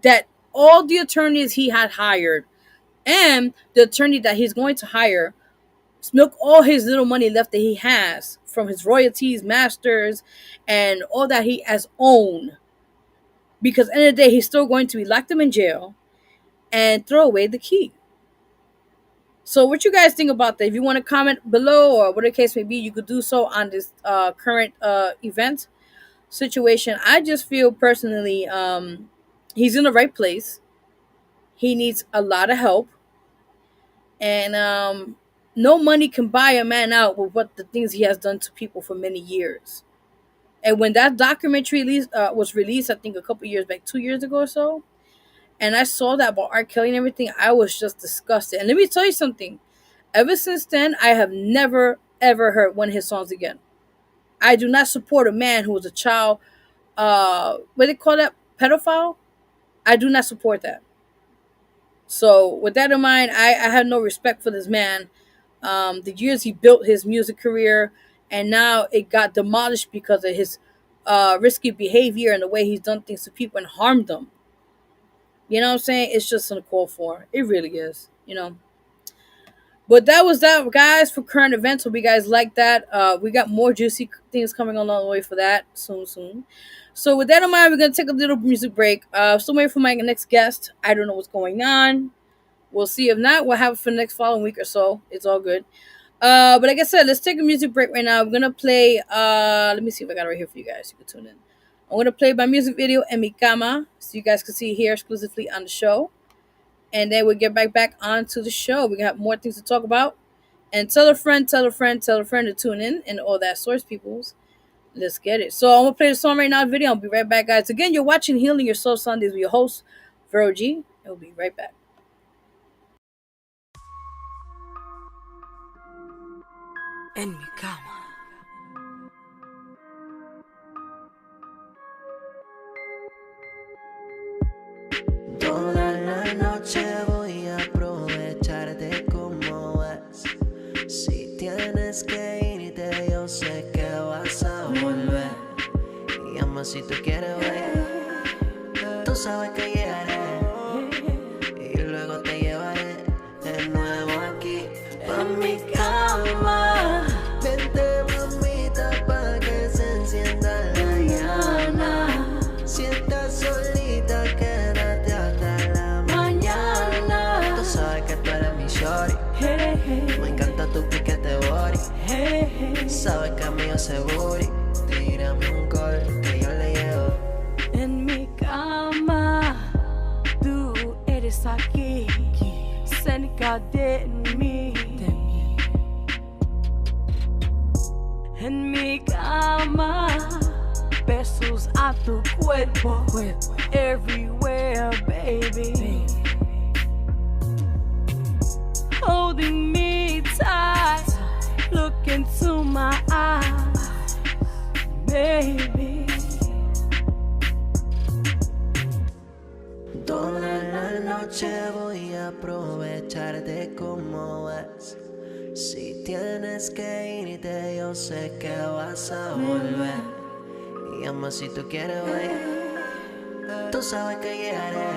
that all the attorneys he had hired and the attorney that he's going to hire milk all his little money left that he has from his royalties, masters, and all that he has owned. Because at the end of the day, he's still going to be locked him in jail and throw away the key. So what you guys think about that? If you want to comment below, or whatever the case may be, you could do so on this current event situation. I just feel personally he's in the right place. He needs a lot of help. And no money can buy a man out with what the things he has done to people for many years. And when that documentary was released, I think a couple years back, 2 years ago or so, and I saw that about R. Kelly and everything, I was just disgusted. And let me tell you something. Ever since then, I have never, ever heard one of his songs again. I do not support a man who was a child, what do they call that, pedophile? I do not support that. So with that in mind, I have no respect for this man. The years he built his music career, and now it got demolished because of his risky behavior and the way he's done things to people and harmed them. You know what I'm saying? It's just uncalled for. It really is, But that was that, guys, for current events. Hope you guys like that. We got more juicy things coming along the way for that soon. So with that in mind, we're going to take a little music break. Still waiting for my next guest. I don't know what's going on. We'll see. If not, we'll have it for the next following week or so. It's all good. But like I said, let's take a music break right now. I'm going to play, let me see if I got it right here for you guys. You can tune in. I'm going to play my music video, En Mi Cama, so you guys can see here exclusively on the show. And then we'll get back onto the show. We're going to have more things to talk about. And tell a friend to tune in and all that sorts, peoples. Let's get it. So I'm going to play the song right now, the video. I'll be right back, guys. Again, you're watching Healing Your Soul Sundays with your host, Vero G. And we'll be right back. En mi cama. Toda la noche voy a aprovecharte como es. Si tienes que irte, yo sé llama si tú quieres, baby. Tú sabes que llegaré y luego te llevaré de nuevo aquí pa' mi cama. Vente, mamita, pa' que se encienda la llama. Si estás solita, quédate hasta la mañana. Tú sabes que tú eres mi shorty. Me encanta tu piquete body. Sabes que mío se booty. Tírame un call que yo le llevo. En mi cama, tú eres aquí, cerca de mí. En mi cama, besos a tu cuerpo, everywhere, baby. Holding me tight, look into my eyes, baby. Toda la noche voy a aprovecharte como es. Si tienes que irte, yo sé que vas a volver. Y llama si tú quieres, baby. Tú sabes que llegaré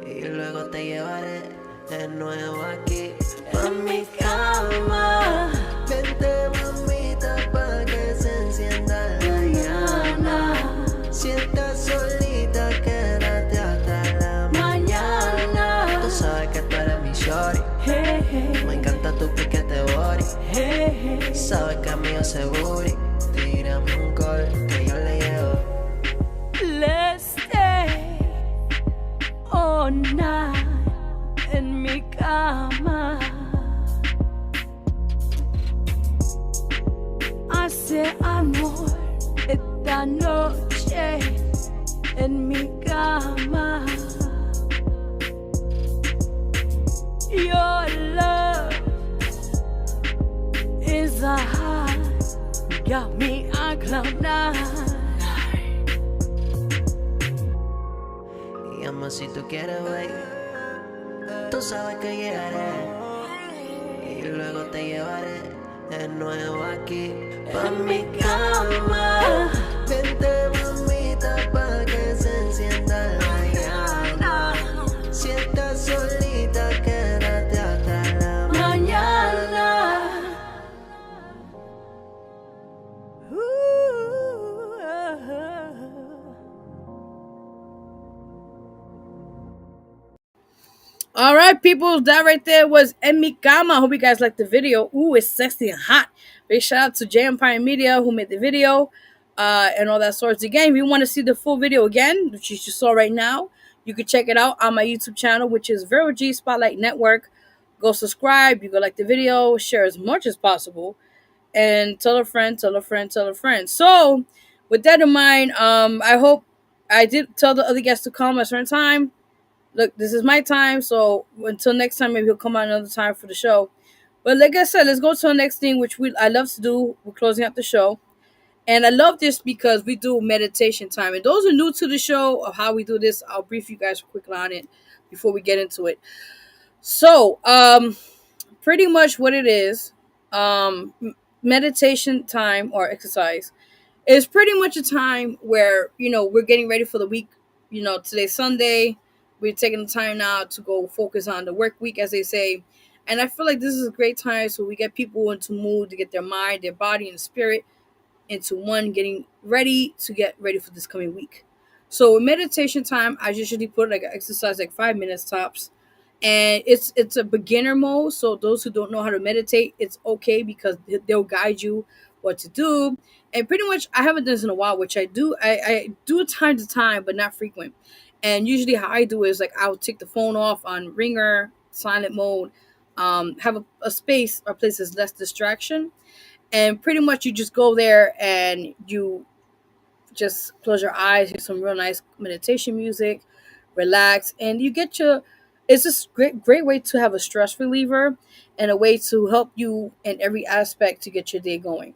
y luego te llevaré de nuevo aquí pa' mi cama. Vente, mamita, pa' que se encienda la llama. Si estás solita, quédate hasta la mañana. Tú sabes que tú eres mi shorty. Me encanta tu piquete body. Sabes que mío se booty. Tírame un call que yo le llevo. Let's stay all night en mi cama. Hace amor esta noche en mi cama. Your love is a high, got me on cloud nine. Y llama si tú quieres, baby. Tú sabes que llegaré y luego te llevaré de nuevo aquí pa' mi cama. Vente, mamita, pa' que se encienda la llama. Si estás solita, quédate hasta la mañana. All right, people, that right there was En Mi Cama. I hope you guys liked the video. Ooh, it's sexy and hot. Big shout out to J Empire Media who made the video and all that sorts. Again, if you want to see the full video again, which you just saw right now, you can check it out on my YouTube channel, which is Vero G Spotlight Network. Go subscribe. You go like the video, share as much as possible, and tell a friend, tell a friend, tell a friend. So, with that in mind, I hope I did tell the other guests to come at a certain time. Look, this is my time, so until next time, maybe he'll come out another time for the show. But like I said, let's go to the next thing, which I love to do. We're closing out the show. And I love this because we do meditation time. And those who are new to the show of how we do this, I'll brief you guys quickly on it before we get into it. So, pretty much what it is, meditation time or exercise is pretty much a time where, we're getting ready for the week. Today's Sunday. We're taking the time now to go focus on the work week, as they say. And I feel like this is a great time so we get people into mood to get their mind, their body, and spirit into one, getting ready to get ready for this coming week. So with meditation time, I usually put like an exercise, like 5 minutes tops. And it's a beginner mode. So those who don't know how to meditate, it's okay because they'll guide you what to do. And pretty much, I haven't done this in a while, which I do. I do time to time, but not frequent. And usually how I do is like I'll take the phone off on ringer, silent mode, have a space or place that's less distraction. And pretty much you just go there and you just close your eyes, hear some real nice meditation music, relax, and you get it's just great way to have a stress reliever and a way to help you in every aspect to get your day going.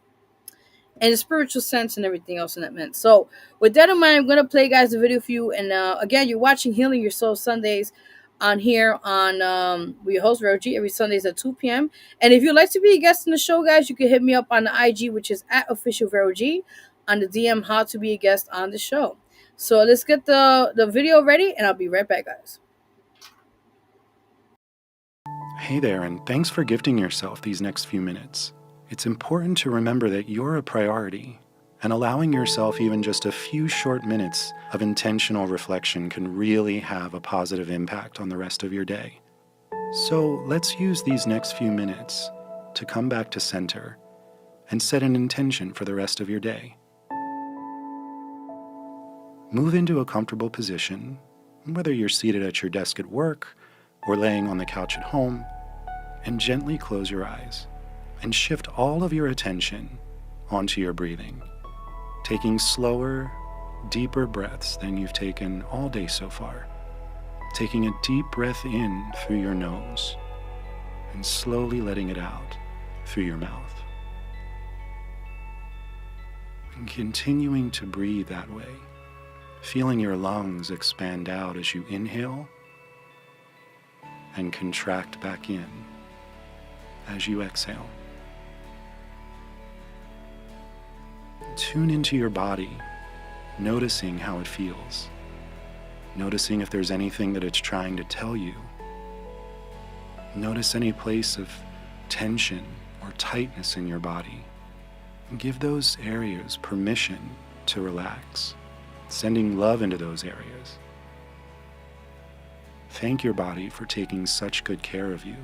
And the spiritual sense and everything else in that meant. So with that in mind, I'm gonna play guys the video for you. And again, you're watching Healing Your Soul Sundays on here on with your host Vero G every Sundays at 2 p.m. And if you'd like to be a guest in the show, guys, you can hit me up on the IG, which is at official Vero G. on the DM how to be a guest on the show. So let's get the video ready, and I'll be right back, guys. Hey there, and thanks for gifting yourself these next few minutes. It's important to remember that you're a priority, and allowing yourself even just a few short minutes of intentional reflection can really have a positive impact on the rest of your day. So let's use these next few minutes to come back to center and set an intention for the rest of your day. Move into a comfortable position, whether you're seated at your desk at work or laying on the couch at home, and gently close your eyes and shift all of your attention onto your breathing, taking slower, deeper breaths than you've taken all day so far. Taking a deep breath in through your nose and slowly letting it out through your mouth. And continuing to breathe that way, feeling your lungs expand out as you inhale and contract back in as you exhale. Tune into your body, noticing how it feels. Noticing if there's anything that it's trying to tell you. Notice any place of tension or tightness in your body. And give those areas permission to relax, sending love into those areas. Thank your body for taking such good care of you,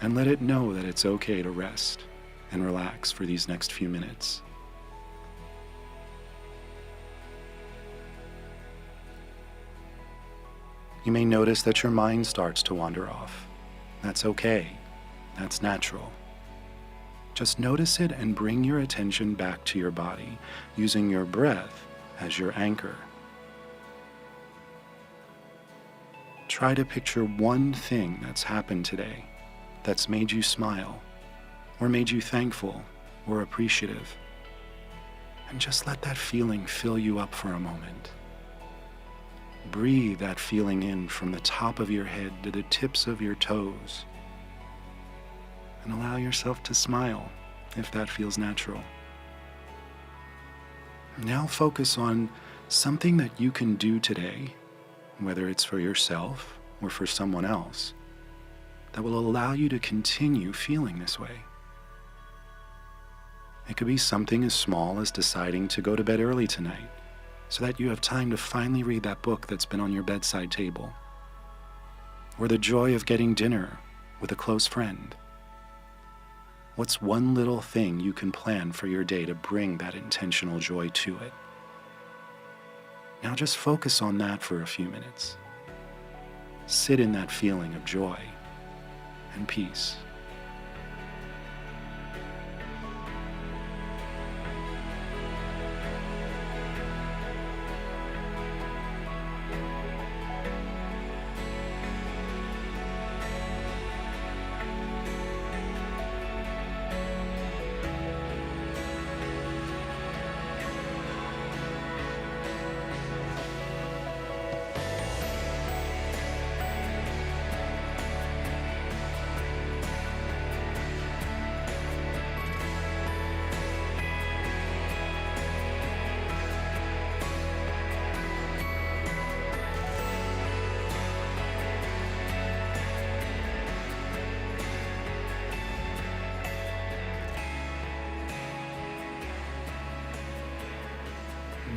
and let it know that it's okay to rest and relax for these next few minutes. You may notice that your mind starts to wander off. That's okay. That's natural. Just notice it and bring your attention back to your body, using your breath as your anchor. Try to picture one thing that's happened today that's made you smile, or made you thankful or appreciative. And just let that feeling fill you up for a moment. Breathe that feeling in from the top of your head to the tips of your toes. And allow yourself to smile if that feels natural. Now focus on something that you can do today, whether it's for yourself or for someone else, that will allow you to continue feeling this way. It could be something as small as deciding to go to bed early tonight, so that you have time to finally read that book that's been on your bedside table. Or the joy of getting dinner with a close friend. What's one little thing you can plan for your day to bring that intentional joy to it? Now just focus on that for a few minutes. Sit in that feeling of joy and peace.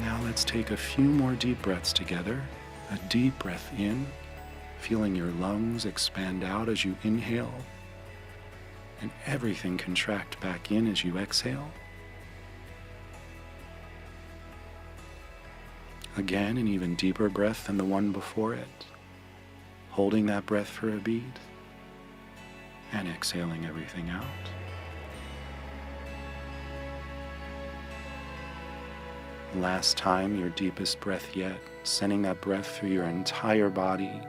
Now let's take a few more deep breaths together. A deep breath in, feeling your lungs expand out as you inhale, and everything contract back in as you exhale. Again, an even deeper breath than the one before it, holding that breath for a beat, and exhaling everything out. Last time, your deepest breath yet, sending that breath through your entire body.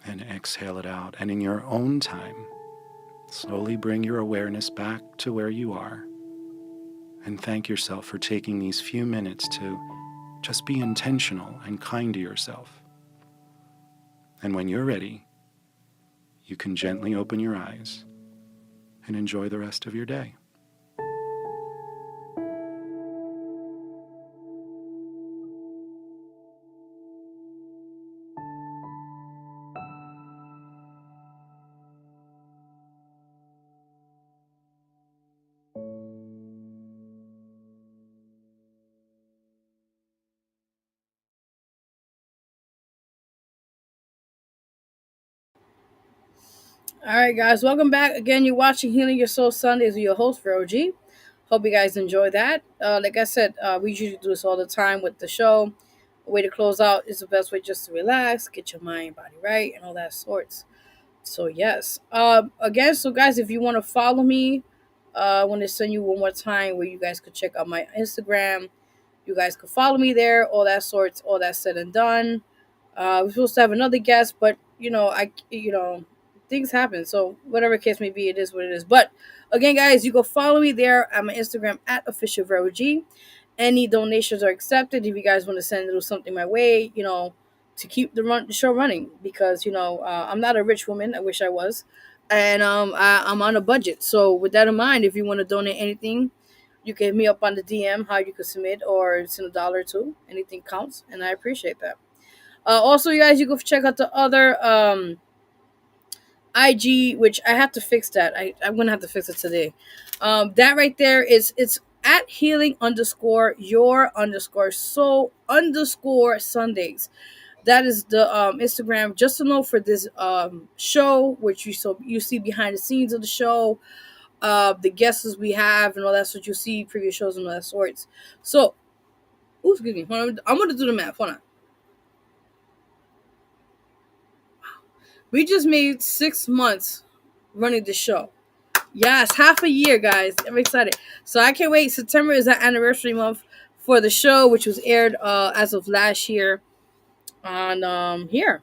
And exhale it out. And in your own time, slowly bring your awareness back to where you are. And thank yourself for taking these few minutes to just be intentional and kind to yourself. And when you're ready, you can gently open your eyes and enjoy the rest of your day. All right, guys, welcome back. Again, you're watching Healing Your Soul Sundays with your host, Vero G. Hope you guys enjoy that. Like I said, we usually do this all the time with the show. A way to close out is the best way just to relax, get your mind, body right, and all that sorts. So, yes. Again, so guys, if you want to follow me, I want to send you one more time where you guys could check out my Instagram. You guys could follow me there, all that sorts, all that said and done. We're supposed to have another guest, but things happen. So whatever case may be, it is what it is. But again, guys, you go follow me there on my Instagram at officialverog. Any donations are accepted. If you guys want to send a little something my way, to keep the show running, because I'm not a rich woman. I wish I was, and I'm on a budget. So with that in mind, if you want to donate anything, you can hit me up on the DM how you can submit, or send $1 or $2. Anything counts, and I appreciate that. Also, you guys, you go check out the other IG, which I have to fix that. I'm gonna have to fix it today. That right there it's at healing underscore your underscore soul underscore Sundays. That is the Instagram. Just to know for this show, which you see behind the scenes of the show, the guests we have and all that sort. You see previous shows and all that sorts. So, ooh, excuse me. Hold on, I'm gonna do the math. Hold on. We just made 6 months running the show. Yes, half a year, guys. I'm excited. So I can't wait. September is our anniversary month for the show, which was aired as of last year on here.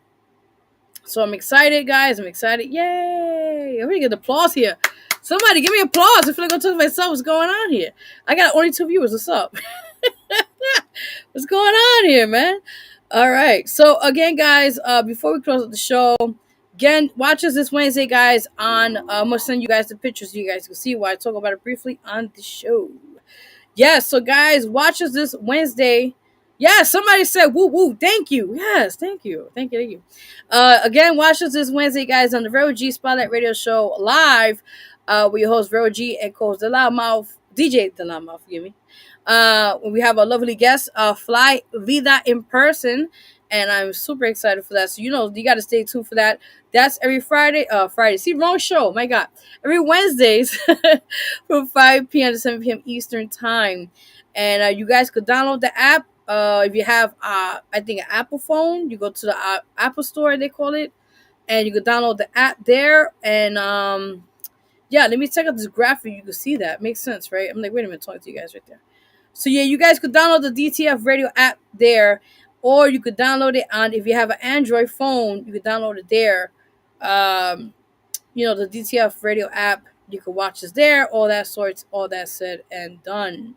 So I'm excited, guys. I'm excited. Yay! I'm gonna get applause here. Somebody give me applause. I feel like I'm talking to myself. What's going on here? I got only 2 viewers. What's up? What's going on here, man? All right. So again, guys, before we close up the show, again, watch us this Wednesday, guys. I'm gonna send you guys the pictures so you guys can see why I talk about it briefly on the show. Yes, so guys, watch us this Wednesday. Yes, somebody said woo woo. Thank you. Yes, thank you. Thank you. Thank you. Again, watch us this Wednesday, guys, on the Vero G Spotlight Radio Show live. With your host Vero G and co-host DJ the Loudmouth, forgive me. We have a lovely guest, Fly Vida in person, and I'm super excited for that. So you got to stay tuned for that. That's every Friday. See, wrong show. My God, every Wednesdays from 5 p.m. to 7 p.m. Eastern time, and you guys could download the app. If you have, I think, an Apple phone, you go to the Apple Store, they call it, and you could download the app there. And yeah, let me check out this graphic. You can see that makes sense, right? I'm like, wait a minute, talking to you guys right there. So yeah, you guys could download the DTF radio app there, or you could download it on, if you have an Android phone, you could download it there. The DTF radio app, you could watch us there, all that sorts, all that said and done.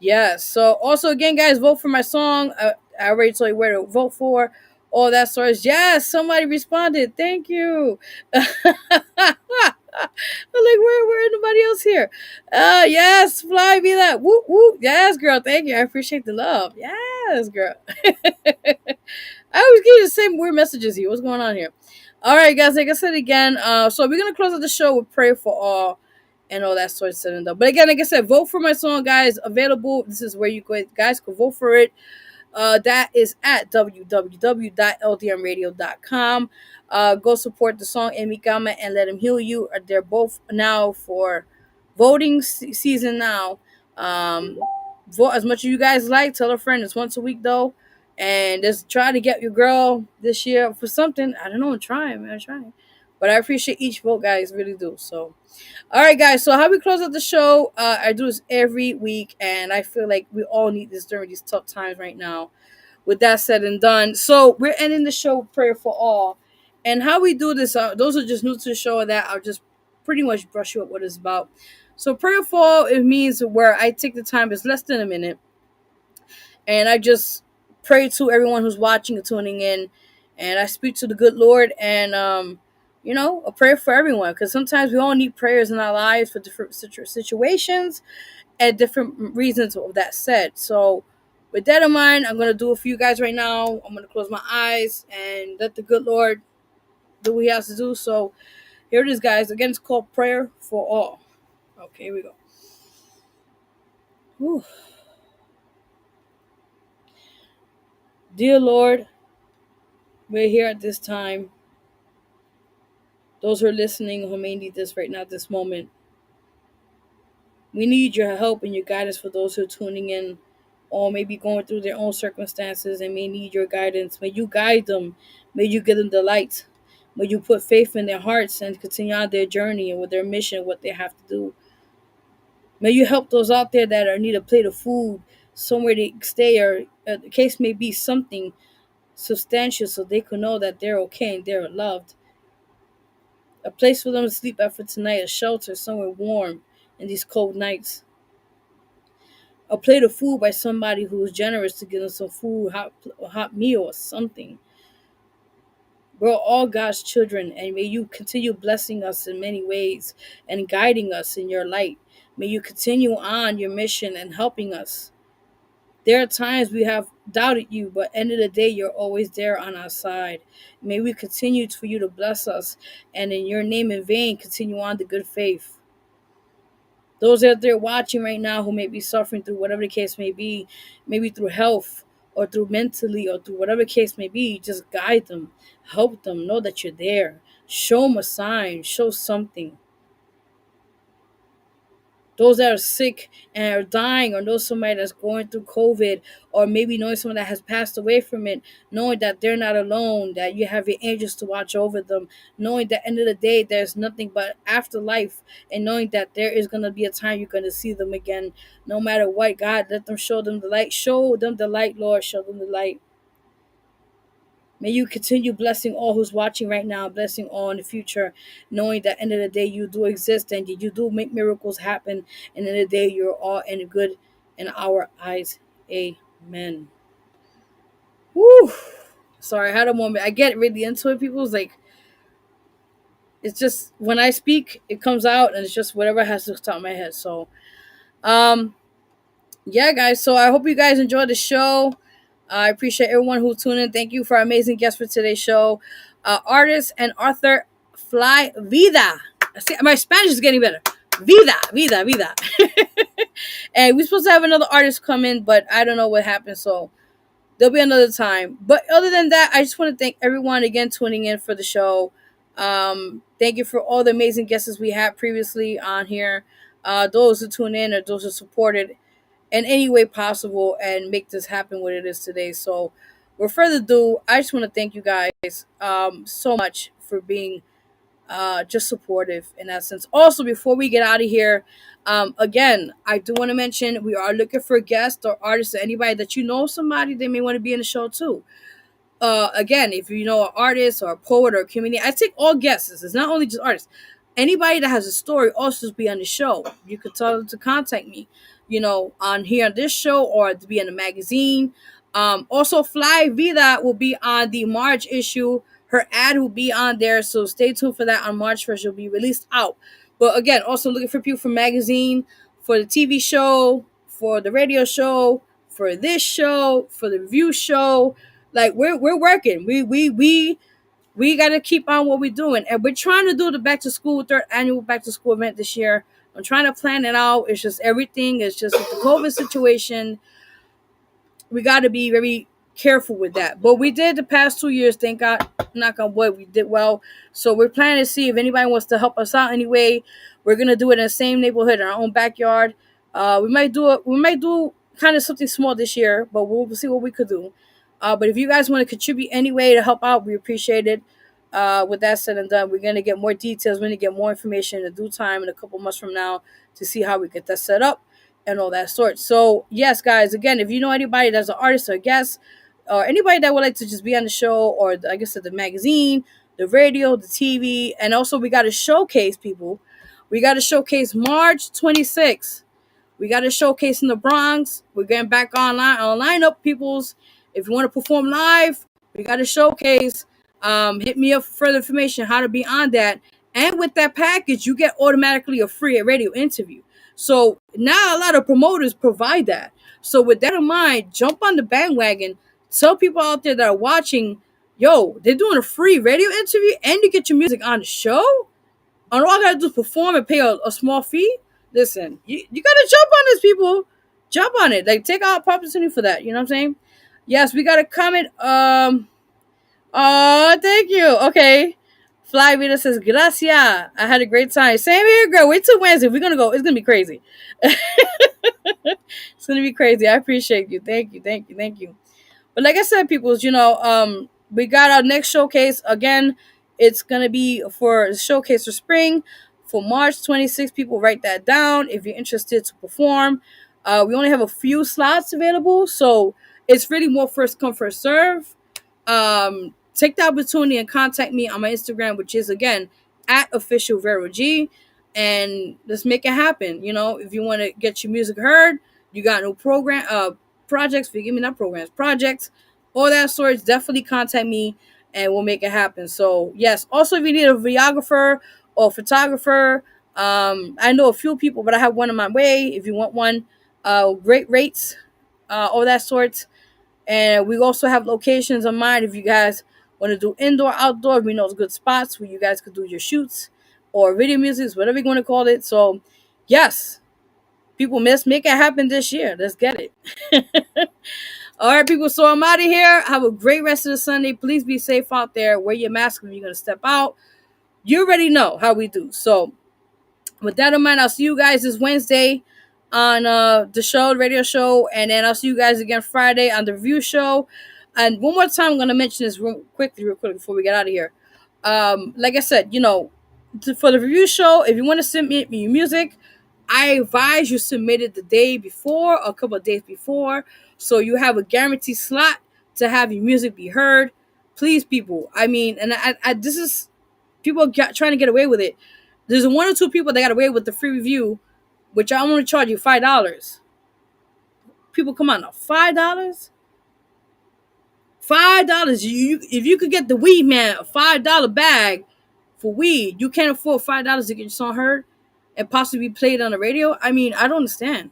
Yes. So also again, guys, vote for my song. I already told you where to vote for. All that sorts. Yes, somebody responded. Thank you. I'm like, where nobody else here? Yes, Fly be that. Whoop whoop. Yes, girl. Thank you. I appreciate the love. Yes, girl. I always get the same weird messages here. What's going on here? All right, guys. Like I said again, so we're gonna close out the show with "Pray for All" and all that sort of stuff. But again, like I said, vote for my song, guys. Available. This is where you guys could vote for it. That is at www.ldmradio.com. Go support the song Emikama and Let Him Heal You. They're both now for voting season now. Vote as much as you guys like. Tell a friend. It's once a week though. And just try to get your girl this year for something. I don't know. I'm trying, man. I'm trying. But I appreciate each vote, guys. Really do. So, all right, guys. So how we close out the show? I do this every week, and I feel like we all need this during these tough times right now. With that said and done, so we're ending the show with prayer for all. And how we do this, those are just new to the show, that I'll just pretty much brush you up what it's about. So prayer for all, it means where I take the time, it's less than a minute, and I just pray to everyone who's watching and tuning in, and I speak to the good Lord, and a prayer for everyone, because sometimes we all need prayers in our lives for different situations and different reasons of that said. So with that in mind, I'm going to do it for you guys right now. I'm going to close my eyes and let the good Lord do what he has to do. So here it is, guys. Again, it's called Prayer for All. Okay, here we go. Whew. Dear Lord, we're here at this time Those who are listening who may need this right now, this moment. We need your help and your guidance for those who are tuning in or maybe going through their own circumstances and may need your guidance. May you guide them. May you give them the light. May you put faith in their hearts and continue on their journey and with their mission, what they have to do. May you help those out there that are need a plate of food, somewhere to stay, or the case may be something substantial so they can know that they're okay and they're loved. A place for them to sleep at for tonight, a shelter, somewhere warm in these cold nights. A plate of food by somebody who is generous to give them some food, a hot meal or something. We're all God's children, and may you continue blessing us in many ways and guiding us in your light. May you continue on your mission and helping us. There are times we have doubted you, but end of the day, you're always there on our side. May we continue for you to bless us, and in your name in vain, continue on the good faith. Those out there watching right now who may be suffering through whatever the case may be, maybe through health or through mentally or through whatever the case may be, just guide them, help them, know that you're there. Show them a sign, show something. Those that are sick and are dying, or know somebody that's going through COVID, or maybe knowing someone that has passed away from it, knowing that they're not alone, that you have your angels to watch over them, knowing that end of the day there's nothing but afterlife, and knowing that there is going to be a time you're going to see them again. No matter what, God, let them show them the light. Show them the light, Lord. Show them the light. May you continue blessing all who's watching right now, blessing all in the future, knowing that end of the day you do exist and you do make miracles happen. And in the day you're all in good in our eyes. Amen. Woo! Sorry, I had a moment. I get really into it, people. It's just when I speak, it comes out and it's just whatever has to top of my head. So yeah, guys. So I hope you guys enjoyed the show. I appreciate everyone who tuned in. Thank you for our amazing guest for today's show, artist and author Fly Vida. See, my Spanish is getting better. Vida, Vida, Vida. And we're supposed to have another artist come in, but I don't know what happened, so there'll be another time. But other than that, I just want to thank everyone again tuning in for the show. Thank you for all the amazing guests we had previously on here. Those who tune in or those who supported in any way possible and make this happen what it is today. So without further ado, I just want to thank you guys so much for being just supportive in that sense. Also, before we get out of here, again, I do want to mention we are looking for guests or artists or anybody that you know somebody they may want to be in the show too. Again, if you know an artist or a poet or a comedian, I take all guesses. It's not only just artists. Anybody that has a story also to be on the show. You could tell them to contact me, on here on this show or to be in the magazine. Also, Fly Vida will be on the March issue. Her ad will be on there, so stay tuned for that on March 1st. She'll be released out. But again, also looking for people for magazine, for the TV show, for the radio show, for this show, for the review show. Like we're working. We got to keep on what we're doing, and we're trying to do the back to school third annual back to school event this year. I'm trying to plan it out. It's just everything. It's just with the COVID situation. We got to be very careful with that. But we did the past 2 years. Thank God, knock on wood, we did well. So we're planning to see if anybody wants to help us out anyway. We're gonna do it in the same neighborhood in our own backyard. We might do it. We might do kind of something small this year, but we'll see what we could do. But if you guys want to contribute anyway to help out, we appreciate it. With that said and done, we're going to get more details. We're going to get more information in due time in a couple months from now to see how we get that set up and all that sort. So, yes, guys, again, if you know anybody that's an artist or a guest or anybody that would like to just be on the show or, I guess, the magazine, the radio, the TV, and also we got to showcase people. We got to showcase March 26th. We got a showcase in the Bronx. We're getting back online up, peoples. If you want to perform live, we got a showcase. Hit me up for further information how to be on that. And with that package, you get automatically a free radio interview. So now a lot of promoters provide that. So with that in mind, jump on the bandwagon. Tell people out there that are watching, yo, they're doing a free radio interview and you get your music on the show. And all I gotta do is perform and pay a small fee. Listen, you gotta jump on this, people. Jump on it. Like, take out opportunity for that. You know what I'm saying? Yes, we got a comment. Oh, thank you. Okay. Fly Vida says, gracias. I had a great time. Same here, girl. Wait till Wednesday. We're going to go. It's going to be crazy. It's going to be crazy. I appreciate you. Thank you. Thank you. Thank you. But like I said, peoples, we got our next showcase. Again, it's going to be for the showcase for spring for March 26th. People, write that down if you're interested to perform. We only have a few slots available, so it's really more first come, first serve. Take the opportunity and contact me on my Instagram, which is, again, at official Vero G, and let's make it happen. If you want to get your music heard, you got no projects, forgive me, not programs, projects, all that sorts, definitely contact me and we'll make it happen. So yes, also if you need a videographer or photographer, I know a few people, but I have one on my way. If you want one, great rates, all that sorts. And we also have locations on mind if you guys want to do indoor, outdoor. We know good spots where you guys could do your shoots or video music, whatever you want to call it. So yes, people, make it happen this year. Let's get it. All right, people. So I'm out of here. Have a great rest of the Sunday. Please be safe out there. Wear your mask when you're going to step out. You already know how we do. So with that in mind, I'll see you guys this Wednesday on the radio show. And then I'll see you guys again Friday on the review show. And one more time, I'm going to mention this real quick before we get out of here. Like I said, for the review show, if you want to send me your music, I advise you submit it the day before, a couple of days before, so you have a guaranteed slot to have your music be heard. Please, people. I mean, and this is people trying to get away with it. There's one or two people that got away with the free review, which I only charge you $5. People, come on now, $5. $5. If you could get the weed man a $5 bag for weed, you can't afford $5 to get your song heard and possibly be played on the radio. I mean, I don't understand.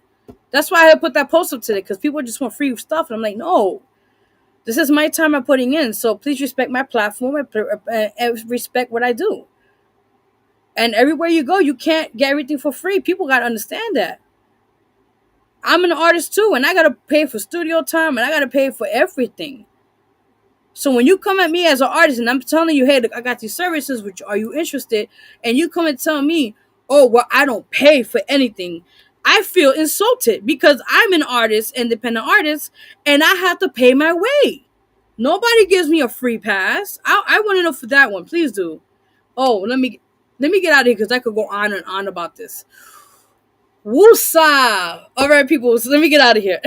That's why I put that post up today, because people just want free stuff, and I'm like, no, this is my time I'm putting in, so please respect my platform and respect what I do. And everywhere you go, you can't get everything for free. People gotta understand that. I'm an artist too, and I gotta pay for studio time, and I gotta pay for everything. So when you come at me as an artist and I'm telling you, hey, look, I got these services, which are you interested? And you come and tell me, oh, well, I don't pay for anything. I feel insulted because I'm an artist, independent artist, and I have to pay my way. Nobody gives me a free pass. I want to know for that one. Please do. Oh, let me get out of here because I could go on and on about this. Woosa. All right, people. So let me get out of here.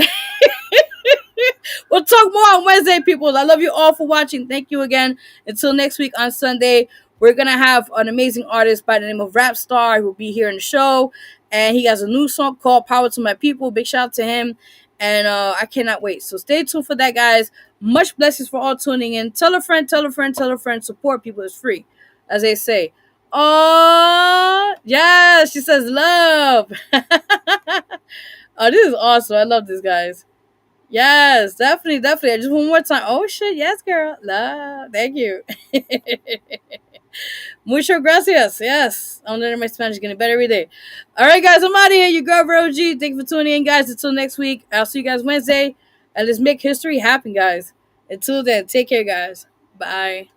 We'll talk more on Wednesday, people. I love you all for watching. Thank you again. Until next week on Sunday, we're going to have an amazing artist by the name of Rap Star who will be here in the show. And he has a new song called Power to My People. Big shout out to him. And I cannot wait. So stay tuned for that, guys. Much blessings for all tuning in. Tell a friend, tell a friend, tell a friend. Support people. It's free, as they say. Oh, yeah. She says love. Oh, this is awesome. I love this, guys. Yes, definitely. Just one more time. Oh, shit. Yes, girl. Love. Thank you. Muchas gracias. Yes. I'm learning my Spanish, getting better every day. All right, guys. I'm out of here. Your girl, Vero G. Thank you for tuning in, guys. Until next week. I'll see you guys Wednesday. And let's make history happen, guys. Until then, take care, guys. Bye.